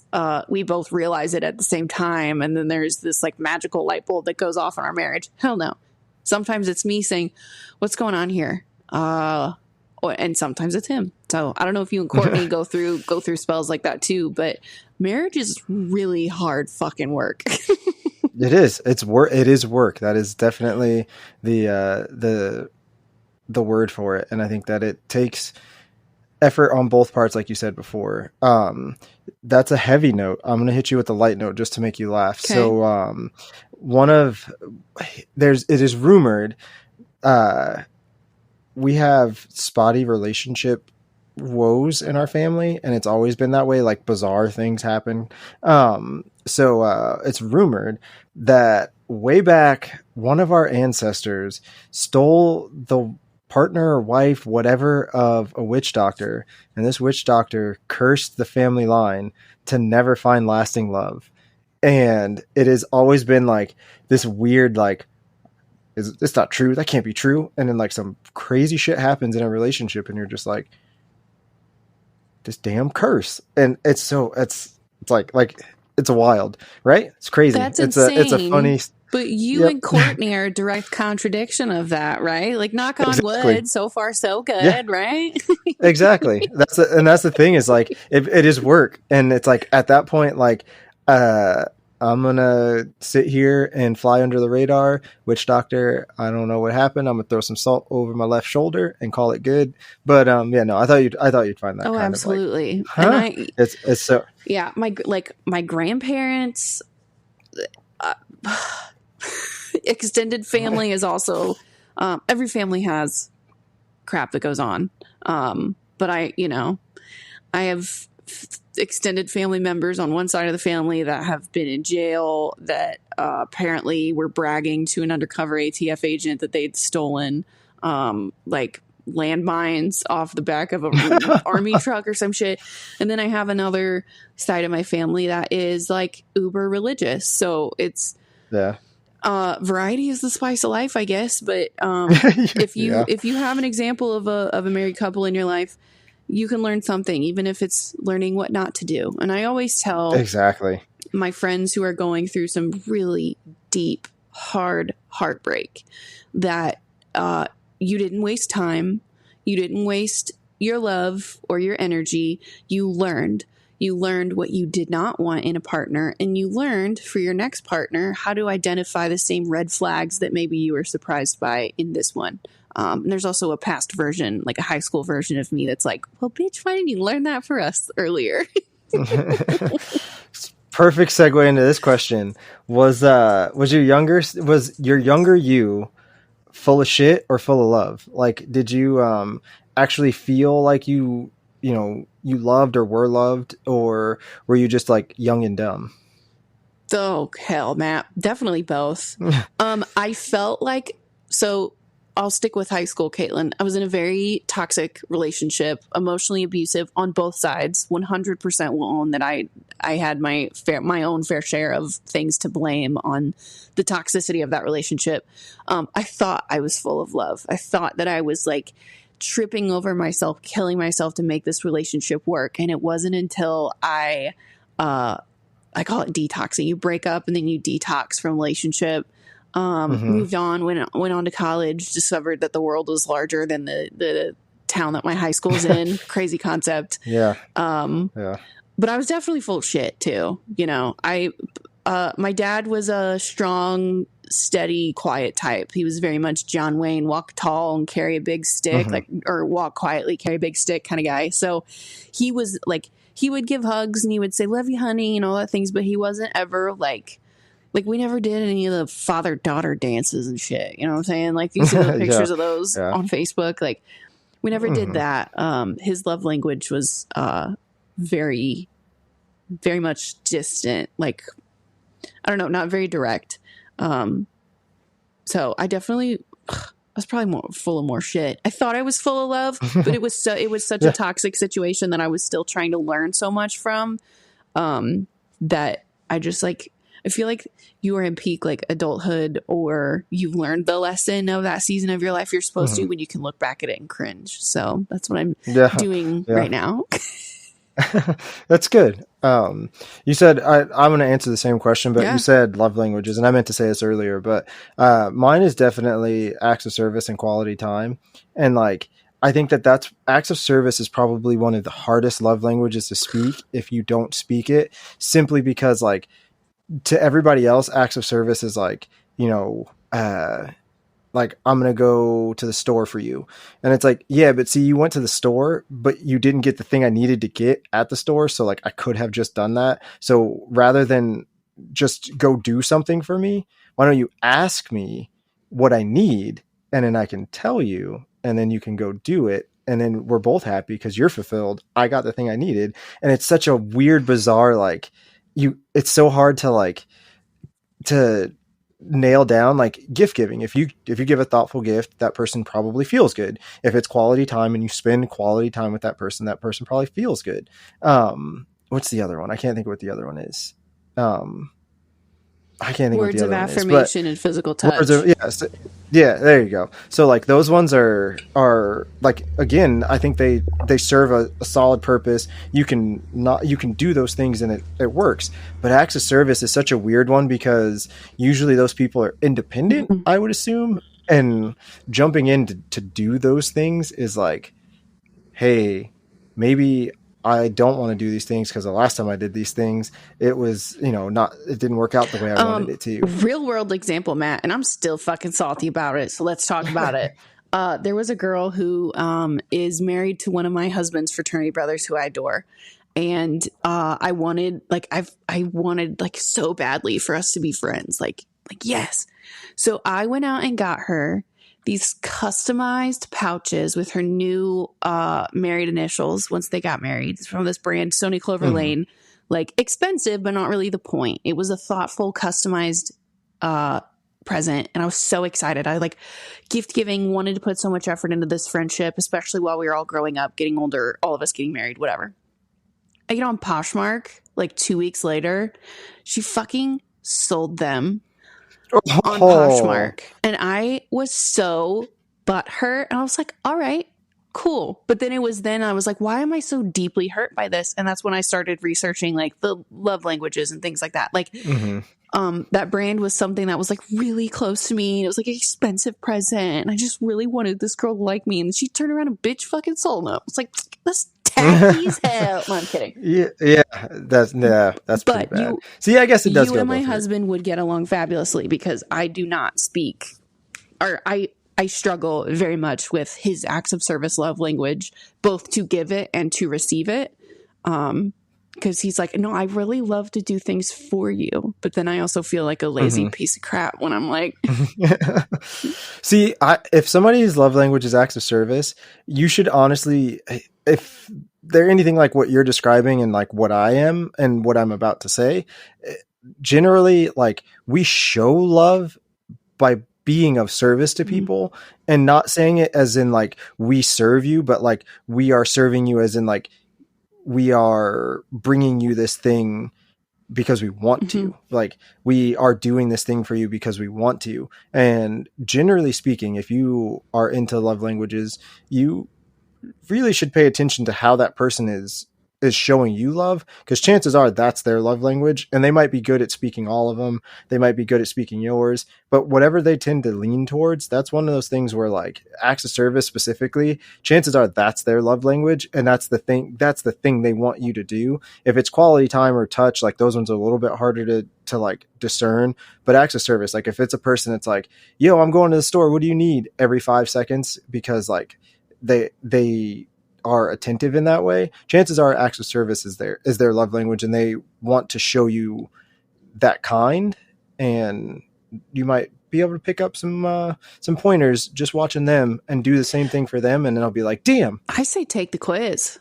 we both realize it at the same time. And then there's this like magical light bulb that goes off in our marriage. Hell no. Sometimes it's me saying, what's going on here? And sometimes it's him. So I don't know if you and Courtney go through spells like that too, but marriage is really hard fucking work. It is. It's work. It is work. That is definitely the word for it. And I think that it takes effort on both parts, like you said before. That's a heavy note. I'm gonna hit you with a light note just to make you laugh. Okay. So it is rumored we have spotty relationship woes in our family, and it's always been that way. Like bizarre things happen. So it's rumored that way back, one of our ancestors stole the partner or wife, whatever, of a witch doctor, and this witch doctor cursed the family line to never find lasting love. And it has always been like this weird, like, it's not true. That can't be true. And then like some crazy shit happens in a relationship, and you're just like, this damn curse. And it's like it's wild, right? It's crazy. That's it's insane. It's a funny. But you and Courtney are a direct contradiction of that, right? Like, knock on wood, so far so good, right? Exactly. That's the thing is like it is work, and it's like at that point, like I'm gonna sit here and fly under the radar. Witch doctor, I don't know what happened. I'm gonna throw some salt over my left shoulder and call it good. But yeah, no, I thought you'd find that. Oh, kind absolutely. Of like, huh? And it's so yeah. My grandparents. Extended family is also every family has crap that goes on, but I have extended family members on one side of the family that have been in jail that apparently were bragging to an undercover ATF agent that they'd stolen like landmines off the back of a army truck or some shit. And then I have another side of my family that is like uber religious, so it's variety is the spice of life, I guess. But if you have an example of a married couple in your life, you can learn something, even if it's learning what not to do. And I always tell my friends who are going through some really deep, hard heartbreak that you didn't waste time, you didn't waste your love or your energy. You learned what you did not want in a partner, and you learned for your next partner how to identify the same red flags that maybe you were surprised by in this one. And there's also a past version, like a high school version of me that's like, well, bitch, why didn't you learn that for us earlier? Perfect segue into this question. Was your younger you full of shit or full of love? Like, did you actually feel like you loved or were loved, or were you just like young and dumb? Oh, hell, Matt. Definitely both. I felt like, so I'll stick with high school, Caitlin. I was in a very toxic relationship, emotionally abusive on both sides. 100% will own that I had my own fair share of things to blame on the toxicity of that relationship. I thought I was full of love. I thought that I was like tripping over myself, killing myself to make this relationship work. And it wasn't until I call it detoxing. You break up and then you detox from relationship. Moved on, went on to college, discovered that the world was larger than the town that my high school's in. Crazy concept. Yeah. But I was definitely full of shit too. My dad was a strong, steady, quiet type. He was very much John Wayne, walk tall and carry a big stick, or walk quietly, carry a big stick kind of guy. So he was like, he would give hugs and he would say, "Love you, honey," and all that things, but he wasn't ever like we never did any of the father-daughter dances and shit. You know what I'm saying? Like, you see the pictures of those on Facebook. Like, we never did that. His love language was very, very much distant. Like, I don't know, not very direct. So I definitely, I was probably full of more shit. I thought I was full of love, but it was such a toxic situation that I was still trying to learn so much from, that I just like, I feel like you are in peak like adulthood, or you've learned the lesson of that season of your life you're supposed to, when you can look back at it and cringe. So that's what I'm doing right now. That's good. You said, I'm going to answer the same question, but you said love languages, and I meant to say this earlier, but mine is definitely acts of service and quality time. And like, I think that's acts of service is probably one of the hardest love languages to speak if you don't speak it, simply because like, to everybody else, acts of service is like, like, I'm going to go to the store for you. And it's like, yeah, but see, you went to the store, but you didn't get the thing I needed to get at the store. So like, I could have just done that. So rather than just go do something for me, why don't you ask me what I need? And then I can tell you, and then you can go do it. And then we're both happy because you're fulfilled. I got the thing I needed. And it's such a weird, bizarre, like, it's so hard to like, to nail down, like, gift giving. If you give a thoughtful gift, that person probably feels good. If it's quality time and you spend quality time with that person probably feels good. What's the other one? I can't think of what the other one is. I can't think words of the of other affirmation and physical touch. Yeah, there you go. So like those ones are like, again, I think they serve a solid purpose. You can do those things and it works. But acts of service is such a weird one because usually those people are independent, I would assume, and jumping in to do those things is like, hey, maybe I don't want to do these things because the last time I did these things, it was, it didn't work out the way I wanted it to. Real world example, Matt, and I'm still fucking salty about it. So let's talk about it. There was a girl who is married to one of my husband's fraternity brothers who I adore. And I wanted so badly for us to be friends. Like, yes. So I went out and got her these customized pouches with her new married initials once they got married. It's from this brand, Sony Clover Lane. Like, expensive, but not really the point. It was a thoughtful, customized present. And I was so excited. I like gift giving, wanted to put so much effort into this friendship, especially while we were all growing up, getting older, all of us getting married, whatever. I get on Poshmark like 2 weeks later. She fucking sold them on Poshmark. And I was so butthurt. And I was like, all right, cool. But then I was like, why am I so deeply hurt by this? And that's when I started researching like the love languages and things like that. Like, that brand was something that was like really close to me. It was like an expensive present. And I just really wanted this girl to like me. And she turned around and bitch fucking sold them. It's like, that's tacky as hell. No, I'm kidding. Yeah, that's pretty bad. See, I guess it does. You and my husband would get along fabulously because I do not speak, or I struggle very much with his acts of service love language, both to give it and to receive it. Because he's like, no, I really love to do things for you. But then I also feel like a lazy piece of crap when I'm like... See, if somebody's love language is acts of service, you should honestly, if they're anything like what you're describing and like what I am and what I'm about to say, generally, like, we show love by being of service to people and not saying it as in like we serve you, but like we are serving you as in like we are bringing you this thing because we want to. Like, we are doing this thing for you because we want to. And generally speaking, if you are into love languages, you really should pay attention to how that person is showing you love, because chances are that's their love language, and they might be good at speaking all of them. They might be good at speaking yours, but whatever they tend to lean towards, that's one of those things where like acts of service specifically, chances are that's their love language. And that's the thing they want you to do. If it's quality time or touch, like those ones are a little bit harder to like discern, but acts of service, like if it's a person that's like, yo, I'm going to the store, what do you need, every 5 seconds, because like they are attentive in that way, chances are acts of service is their love language, and they want to show you that kind. And you might be able to pick up some pointers just watching them and do the same thing for them. And then I'll be like, damn, I say take the quiz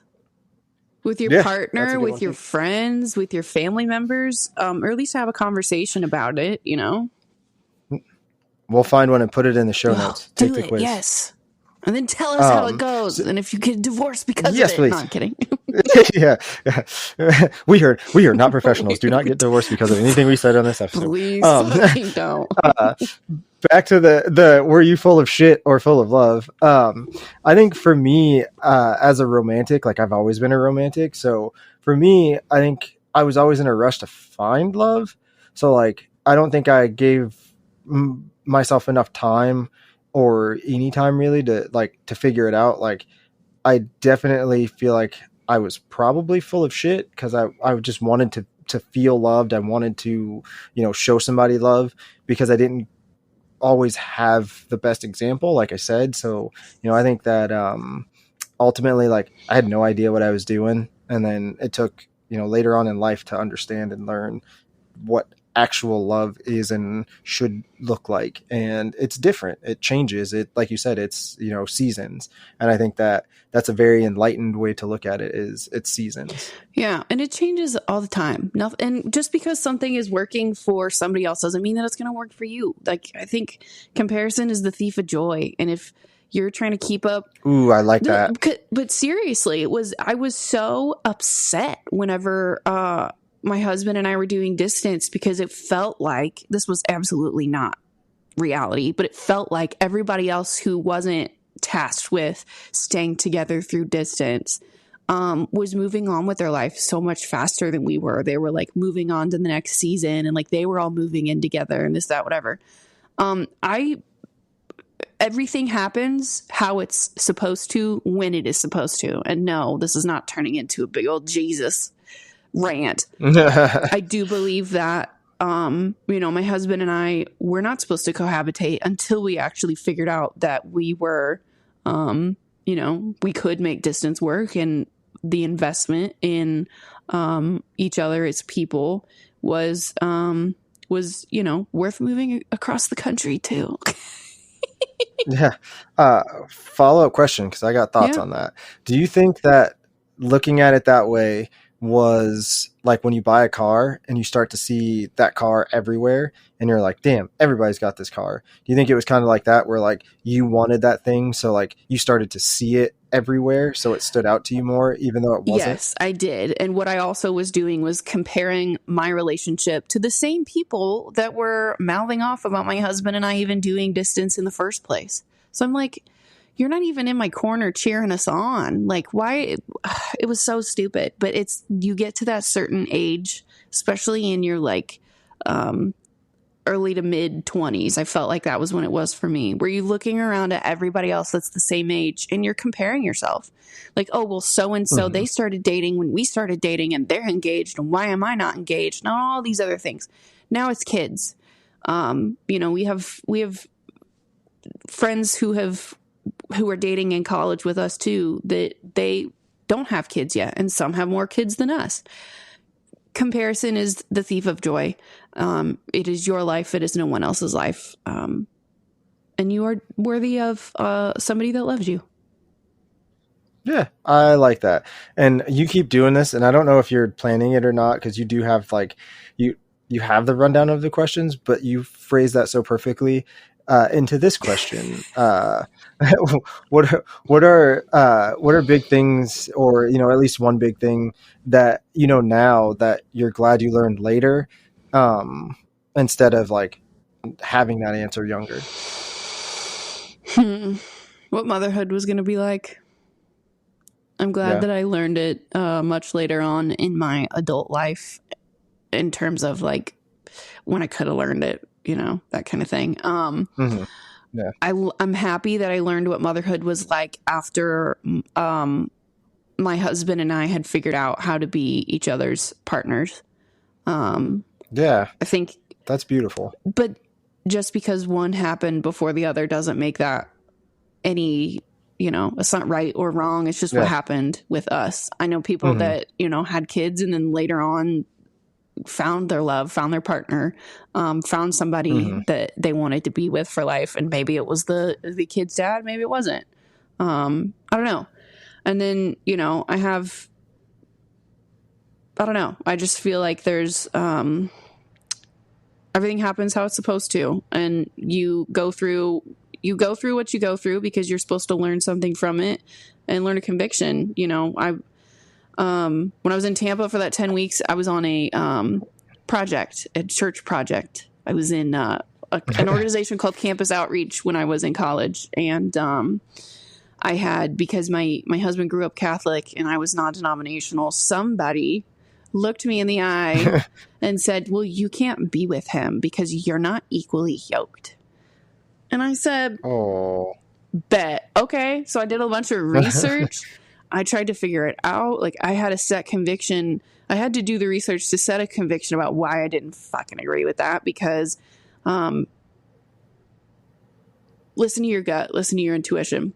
with your partner, with your friends, with your family members, or at least have a conversation about it. We'll find one and put it in the show notes. Take the quiz. Yes. And then tell us how it goes. And if you get divorced because of it. Please. No, I'm kidding. yeah. We are not professionals. Do not get divorced because of anything we said on this episode. Please don't. Back to the were you full of shit or full of love? I think for me, as a romantic, like I've always been a romantic. So for me, I think I was always in a rush to find love. So like, I don't think I gave myself enough time or any time really to figure it out. Like, I definitely feel like I was probably full of shit because I just wanted to feel loved. I wanted to, show somebody love because I didn't always have the best example, like I said. So, I think that ultimately, like, I had no idea what I was doing. And then it took, later on in life to understand and learn what actual love is and should look like. And it's different. It changes. It, like you said, it's, seasons. And I think that that's a very enlightened way to look at it, is it's seasons. Yeah. And it changes all the time. And just because something is working for somebody else doesn't mean that it's going to work for you. Like, I think comparison is the thief of joy. And if you're trying to keep up. Ooh, I like that. But seriously, I was so upset whenever, my husband and I were doing distance, because it felt like, this was absolutely not reality, but it felt like everybody else who wasn't tasked with staying together through distance was moving on with their life so much faster than we were. They were like moving on to the next season, and like they were all moving in together and this, that, whatever. Everything happens how it's supposed to, when it is supposed to. And no, this is not turning into a big old Jesus rant. I do believe that, my husband and I were not supposed to cohabitate until we actually figured out that we were, we could make distance work, and the investment in each other as people was worth moving across the country too. Yeah. Follow-up question, because I got thoughts on that. Do you think that looking at it that way was like when you buy a car and you start to see that car everywhere and you're like, damn, everybody's got this car? Do you think it was kind of like that, where like you wanted that thing, so like you started to see it everywhere, so it stood out to you more, even though it wasn't? Yes, I did. And what I also was doing was comparing my relationship to the same people that were mouthing off about my husband and I even doing distance in the first place. So I'm like, you're not even in my corner cheering us on. Like, why? It was so stupid. But you get to that certain age, especially in your like early to mid 20s. I felt like that was when it was for me, where you're looking around at everybody else that's the same age and you're comparing yourself. Like, oh, well, so-and-so, they started dating when we started dating and they're engaged, and why am I not engaged? And all these other things. Now it's kids. We have friends who are dating in college with us too, that they don't have kids yet, and some have more kids than us. Comparison is the thief of joy. It is your life. It is no one else's life. And you are worthy of somebody that loves you. Yeah, I like that. And you keep doing this, and I don't know if you're planning it or not, because you do have like, you have the rundown of the questions, but you phrase that so perfectly into this question. What are big things, or at least one big thing that now that you're glad you learned later, instead of like having that answer younger? What motherhood was going to be like. I'm glad that I learned it much later on in my adult life, in terms of like when I could have learned it, that kind of thing. Yeah. I'm happy that I learned what motherhood was like after my husband and I had figured out how to be each other's partners. I think that's beautiful. But just because one happened before the other doesn't make that any, it's not right or wrong. It's just what happened with us. I know people that, had kids and then later on found their love, found their partner, found somebody that they wanted to be with for life. And maybe it was the kid's dad, maybe it wasn't. I don't know. And then, I don't know. I just feel like there's, everything happens how it's supposed to. And you go through what you go through because you're supposed to learn something from it and learn a conviction. When I was in Tampa for that 10 weeks, I was on a church project. I was in an organization called Campus Outreach when I was in college. And I had, because my husband grew up Catholic and I was non-denominational, somebody looked me in the eye and said, well, you can't be with him because you're not equally yoked. And I said, oh, bet. Okay. So I did a bunch of research. I tried to figure it out. Like, I had a set conviction. I had to do the research to set a conviction about why I didn't fucking agree with that, because listen to your gut, listen to your intuition.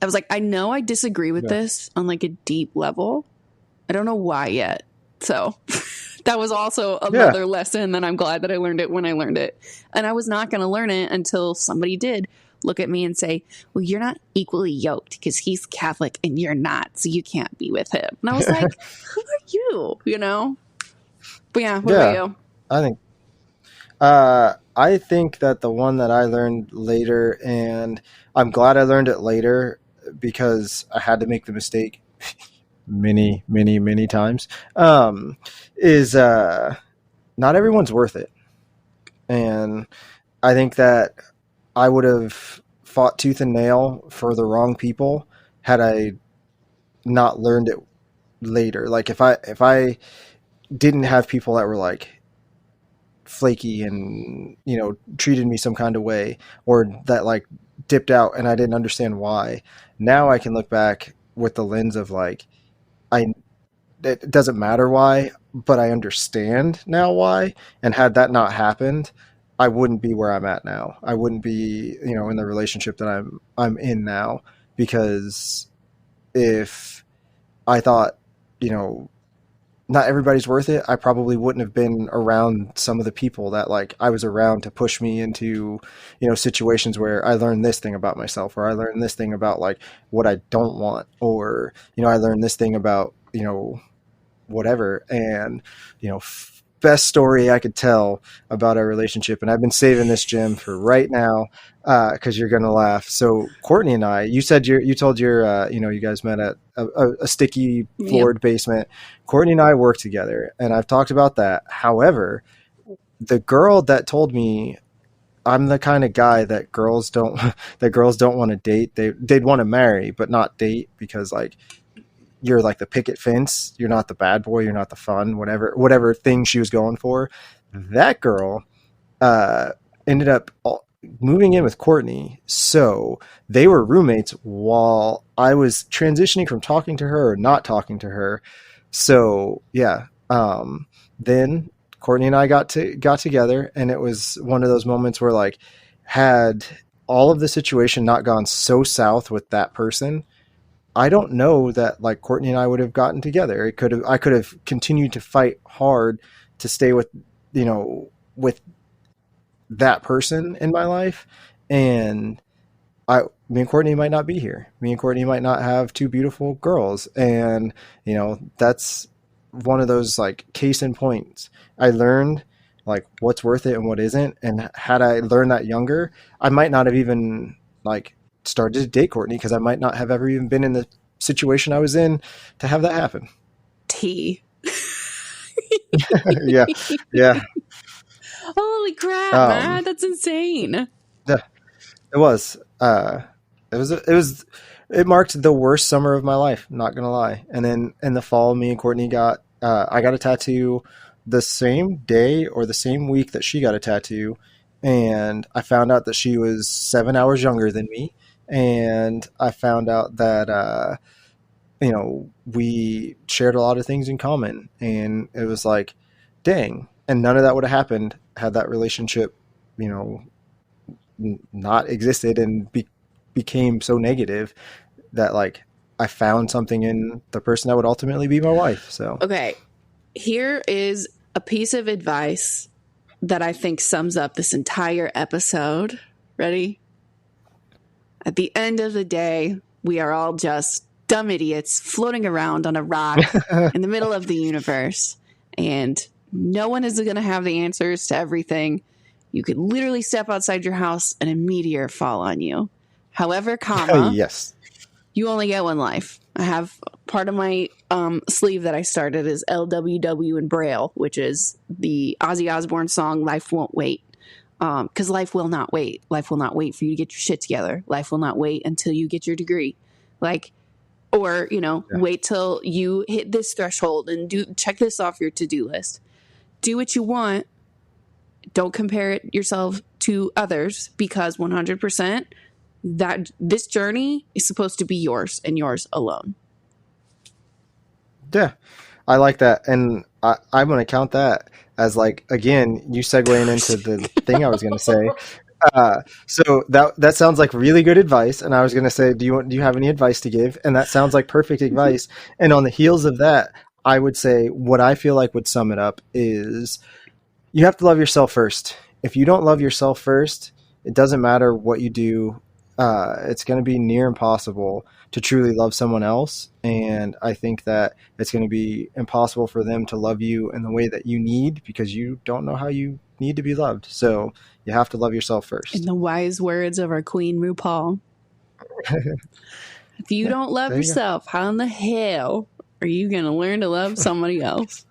I was like, I know I disagree with this on like a deep level. I don't know why yet. So that was also another lesson that I'm glad that I learned it when I learned it. And I was not going to learn it until somebody did look at me and say, well, you're not equally yoked because he's Catholic and you're not, so you can't be with him. And I was like, who are you? You know? But yeah, what about you? I think that the one that I learned later, and I'm glad I learned it later because I had to make the mistake many, many, many times, is not everyone's worth it. And I think that I would have fought tooth and nail for the wrong people had I not learned it later. Like if I didn't have people that were like flaky and, you know, treated me some kind of way, or that like dipped out and I didn't understand why. Now I can look back with the lens of like, it doesn't matter why, but I understand now why. And had that not happened, I wouldn't be where I'm at now. I wouldn't be, you know, in the relationship that I'm in now, because if I thought, you know, not everybody's worth it, I probably wouldn't have been around some of the people that like I was around to push me into, you know, situations where I learned this thing about myself, or I learned this thing about like what I don't want, or, you know, I learned this thing about, you know, whatever. And, you know, best story I could tell about our relationship, and I've been saving this, Jim, for right now, because you're gonna laugh. So Courtney and I, you told your you know, you guys met at a sticky floored basement. Courtney and I work together, and I've talked about that. However, the girl that told me I'm the kind of guy that girls don't want to date, they'd want to marry but not date, because like you're like the picket fence, you're not the bad boy, you're not the fun, whatever thing she was going for. That girl ended up moving in with Courtney, so they were roommates while I was transitioning from talking to her or not talking to her. So yeah, then Courtney and I got together, and it was one of those moments where like, had all of the situation not gone so south with that person, I don't know that like Courtney and I would have gotten together. I could have continued to fight hard to stay with, you know, with that person in my life. And me and Courtney might not be here. Me and Courtney might not have two beautiful girls. And, you know, that's one of those like case in points. I learned like what's worth it and what isn't. And had I learned that younger, I might not have even like started to date Courtney, because I might not have ever even been in the situation I was in to have that happen. Yeah. Holy crap, man, that's insane. Yeah, it was. It marked the worst summer of my life, not gonna lie. And then in the fall, me and Courtney I got a tattoo the same day or the same week that she got a tattoo, and I found out that she was 7 hours younger than me. And I found out that, you know, we shared a lot of things in common, and it was like, dang. And none of that would have happened had that relationship, you know, not existed and became so negative that like I found something in the person that would ultimately be my wife. So, okay, here is a piece of advice that I think sums up this entire episode. Ready? At the end of the day, we are all just dumb idiots floating around on a rock in the middle of the universe. And no one is going to have the answers to everything. You could literally step outside your house and a meteor fall on you. However, yes, you only get one life. I have part of my sleeve that I started is LWW in Braille, which is the Ozzy Osbourne song Life Won't Wait. Because life will not wait. Life will not wait for you to get your shit together. Life will not wait until you get your degree. Like, or, you know, wait till you hit this threshold and check this off your to-do list. Do what you want. Don't compare it yourself to others, because 100% that this journey is supposed to be yours and yours alone. Yeah, I like that. And I'm going to count that as like, again, you segueing into the thing I was going to say. So that sounds like really good advice. And I was going to say, do you have any advice to give? And that sounds like perfect advice. And on the heels of that, I would say what I feel like would sum it up is you have to love yourself first. If you don't love yourself first, it doesn't matter what you do. It's going to be near impossible to truly love someone else. And I think that it's going to be impossible for them to love you in the way that you need because you don't know how you need to be loved. So you have to love yourself first. In the wise words of our queen, RuPaul. If you don't love yourself, how in the hell are you going to learn to love somebody else?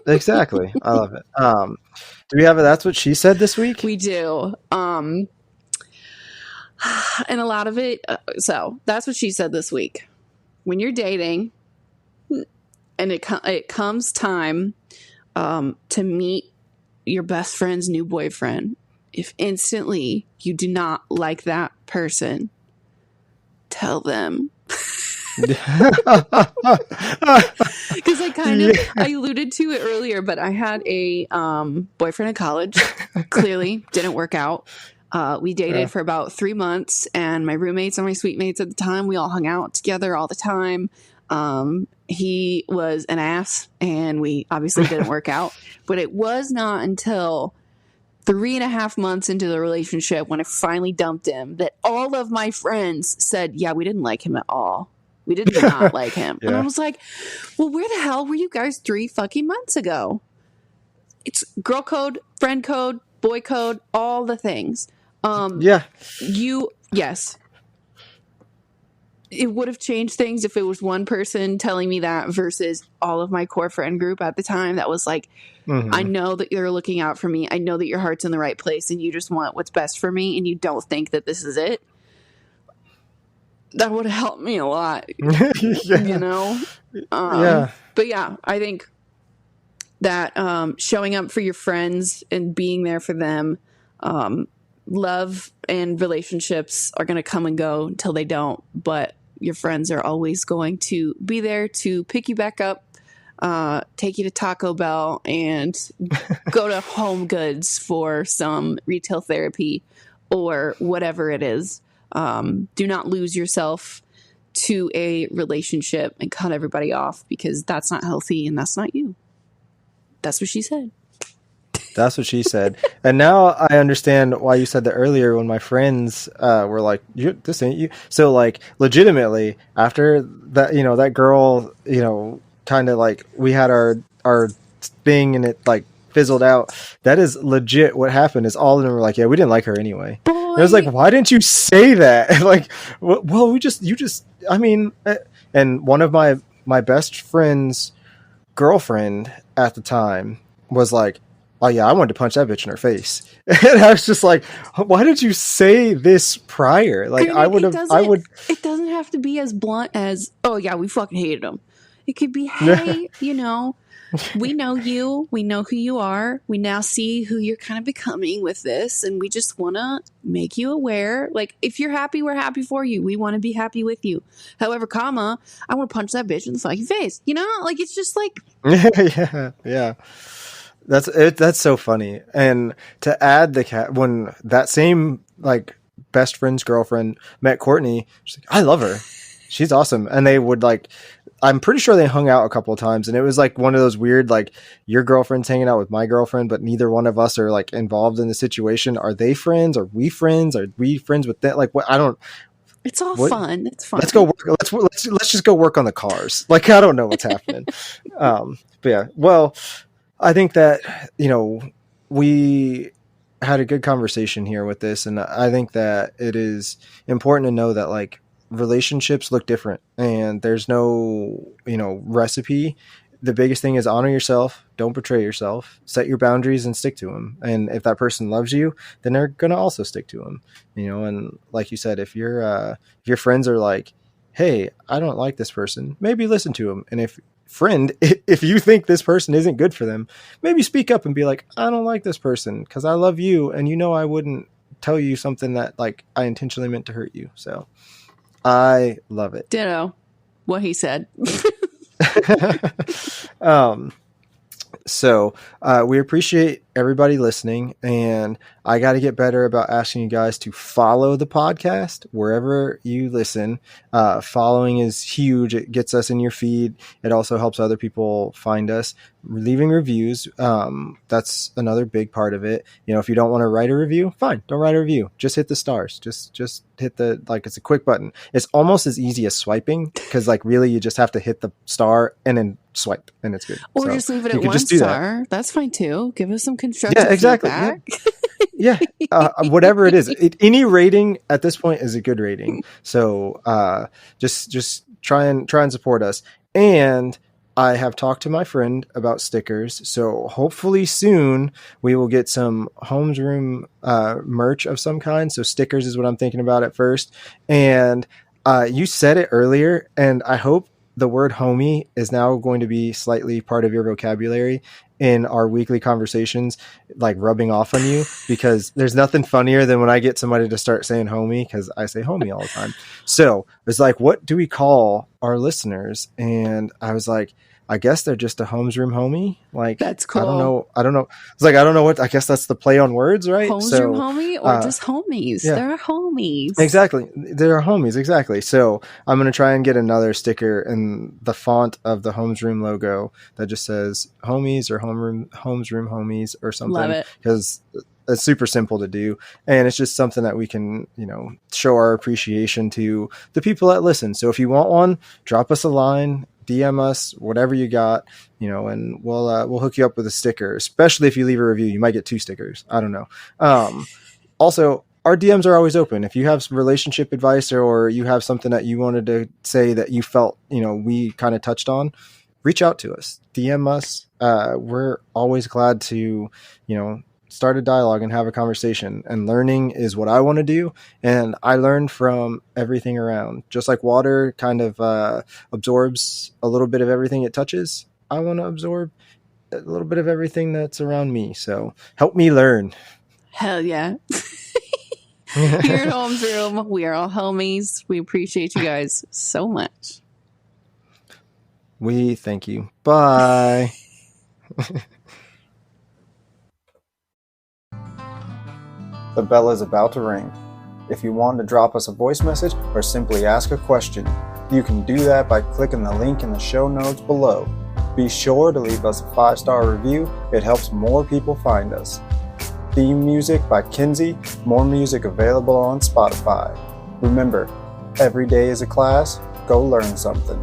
Exactly. I love it. Do we have a That's What She Said this week? We do. And a lot of it, so that's what she said this week. When you're dating and it comes time to meet your best friend's new boyfriend, if instantly you do not like that person, tell them. Because I alluded to it earlier, but I had a boyfriend in college. Clearly didn't work out. We dated for about 3 months, and my roommates and my suite mates at the time, we all hung out together all the time. He was an ass, and we obviously didn't work out. But it was not until 3.5 months into the relationship, when I finally dumped him, that all of my friends said, yeah, we didn't like him at all. We did not like him. Yeah. And I was like, well, where the hell were you guys 3 fucking months ago? It's girl code, friend code, boy code, all the things. Yes. It would have changed things if it was one person telling me that versus all of my core friend group at the time that was like, I know that you're looking out for me. I know that your heart's in the right place and you just want what's best for me and you don't think that this is it. That would have helped me a lot, you know? But yeah, I think that showing up for your friends and being there for them, love and relationships are going to come and go until they don't, but your friends are always going to be there to pick you back up, take you to Taco Bell, and go to Home Goods for some retail therapy or whatever it is. Do not lose yourself to a relationship and cut everybody off, because that's not healthy and that's not you. That's what she said. That's what she said. And now I understand why you said that earlier when my friends were like, this ain't you. So like legitimately after that, that girl, kind of like we had our thing and it like fizzled out. That is legit what happened. Is all of them were like, yeah, we didn't like her anyway. I was like, why didn't you say that? Like, well, and one of my best friend's girlfriend at the time was like, oh yeah, I wanted to punch that bitch in her face. And I was just like, why did you say this prior? Like, I would. It doesn't have to be as blunt as, oh yeah, we fucking hated him. It could be, hey, we know you. We know who you are. We now see who you're kind of becoming with this. And we just want to make you aware. Like, if you're happy, we're happy for you. We want to be happy with you. However, I want to punch that bitch in the fucking face. Like, it's just like. Yeah. That's so funny. And to add when that same like best friend's girlfriend met Courtney, she's like, I love her. She's awesome. And they would like, I'm pretty sure they hung out a couple of times, and it was like one of those weird, like your girlfriend's hanging out with my girlfriend, but neither one of us are like involved in the situation. Are they friends? Are we friends? Are we friends with them? Like, what? I don't. It's all fun. It's fun. Let's go work. Let's just go work on the cars. Like, I don't know what's happening. But yeah, well, I think that, we had a good conversation here with this. And I think that it is important to know that like relationships look different and there's no, recipe. The biggest thing is honor yourself. Don't betray yourself. Set your boundaries and stick to them. And if that person loves you, then they're going to also stick to them, and like you said, if your friends are like, hey, I don't like this person, maybe listen to them. And if you think this person isn't good for them, maybe speak up and be like, I don't like this person because I love you. And I wouldn't tell you something that like I intentionally meant to hurt you. So I love it. Ditto what he said. So we appreciate everybody listening, and I got to get better about asking you guys to follow the podcast wherever you listen. Following is huge. It gets us in your feed. It also helps other people find us. Leaving reviews, that's another big part of it. You know, if you don't want to write a review, fine, don't write a review. Just hit the stars. Just hit the, like, it's a quick button. It's almost as easy as swiping, because like really you just have to hit the star and then swipe and it's good. Or So just leave it you at can 1 just do star. That's fine too. Give us some constructive Yeah, exactly. feedback. Yeah, whatever it is, any rating at this point is a good rating. So just try and support us. And I have talked to my friend about stickers, so hopefully soon we will get some Holmes Room merch of some kind. So stickers is what I'm thinking about at first. And you said it earlier, and I hope the word homie is now going to be slightly part of your vocabulary in our weekly conversations, like rubbing off on you, because there's nothing funnier than when I get somebody to start saying homie, because I say homie all the time. So it's like, what do we call our listeners? And I was like, I guess they're just a Holmes Room homie. Like, That's cool. I don't know. It's like, I don't know what, I guess that's the play on words, right? Holmes Room homie, or just homies. Yeah. They're homies. Exactly. They're homies. Exactly. So I'm going to try and get another sticker in the font of the Holmes Room logo that just says homies or Holmes Room homies or something. Love it. Because it's super simple to do. And it's just something that we can, you know, show our appreciation to the people that listen. So if you want one, drop us a line, DM us, whatever you got, you know, and we'll hook you up with a sticker, especially if you leave a review. You might get 2 stickers. I don't know. Also, our DMs are always open. If you have some relationship advice, or you have something that you wanted to say that you felt, you know, we kind of touched on, reach out to us, DM us. We're always glad to, you know, start a dialogue and have a conversation. And learning is what I want to do. And I learn from everything around. Just like water kind of absorbs a little bit of everything it touches, I want to absorb a little bit of everything that's around me. So help me learn. Hell yeah. Here at Holmes Room, we are all homies. We appreciate you guys so much. We thank you. Bye. The bell is about to ring. If you want to drop us a voice message or simply ask a question, you can do that by clicking the link in the show notes below. Be sure to leave us a 5-star review. It helps more people find us. Theme music by Kinsey. More music available on Spotify. Remember, every day is a class. Go learn something.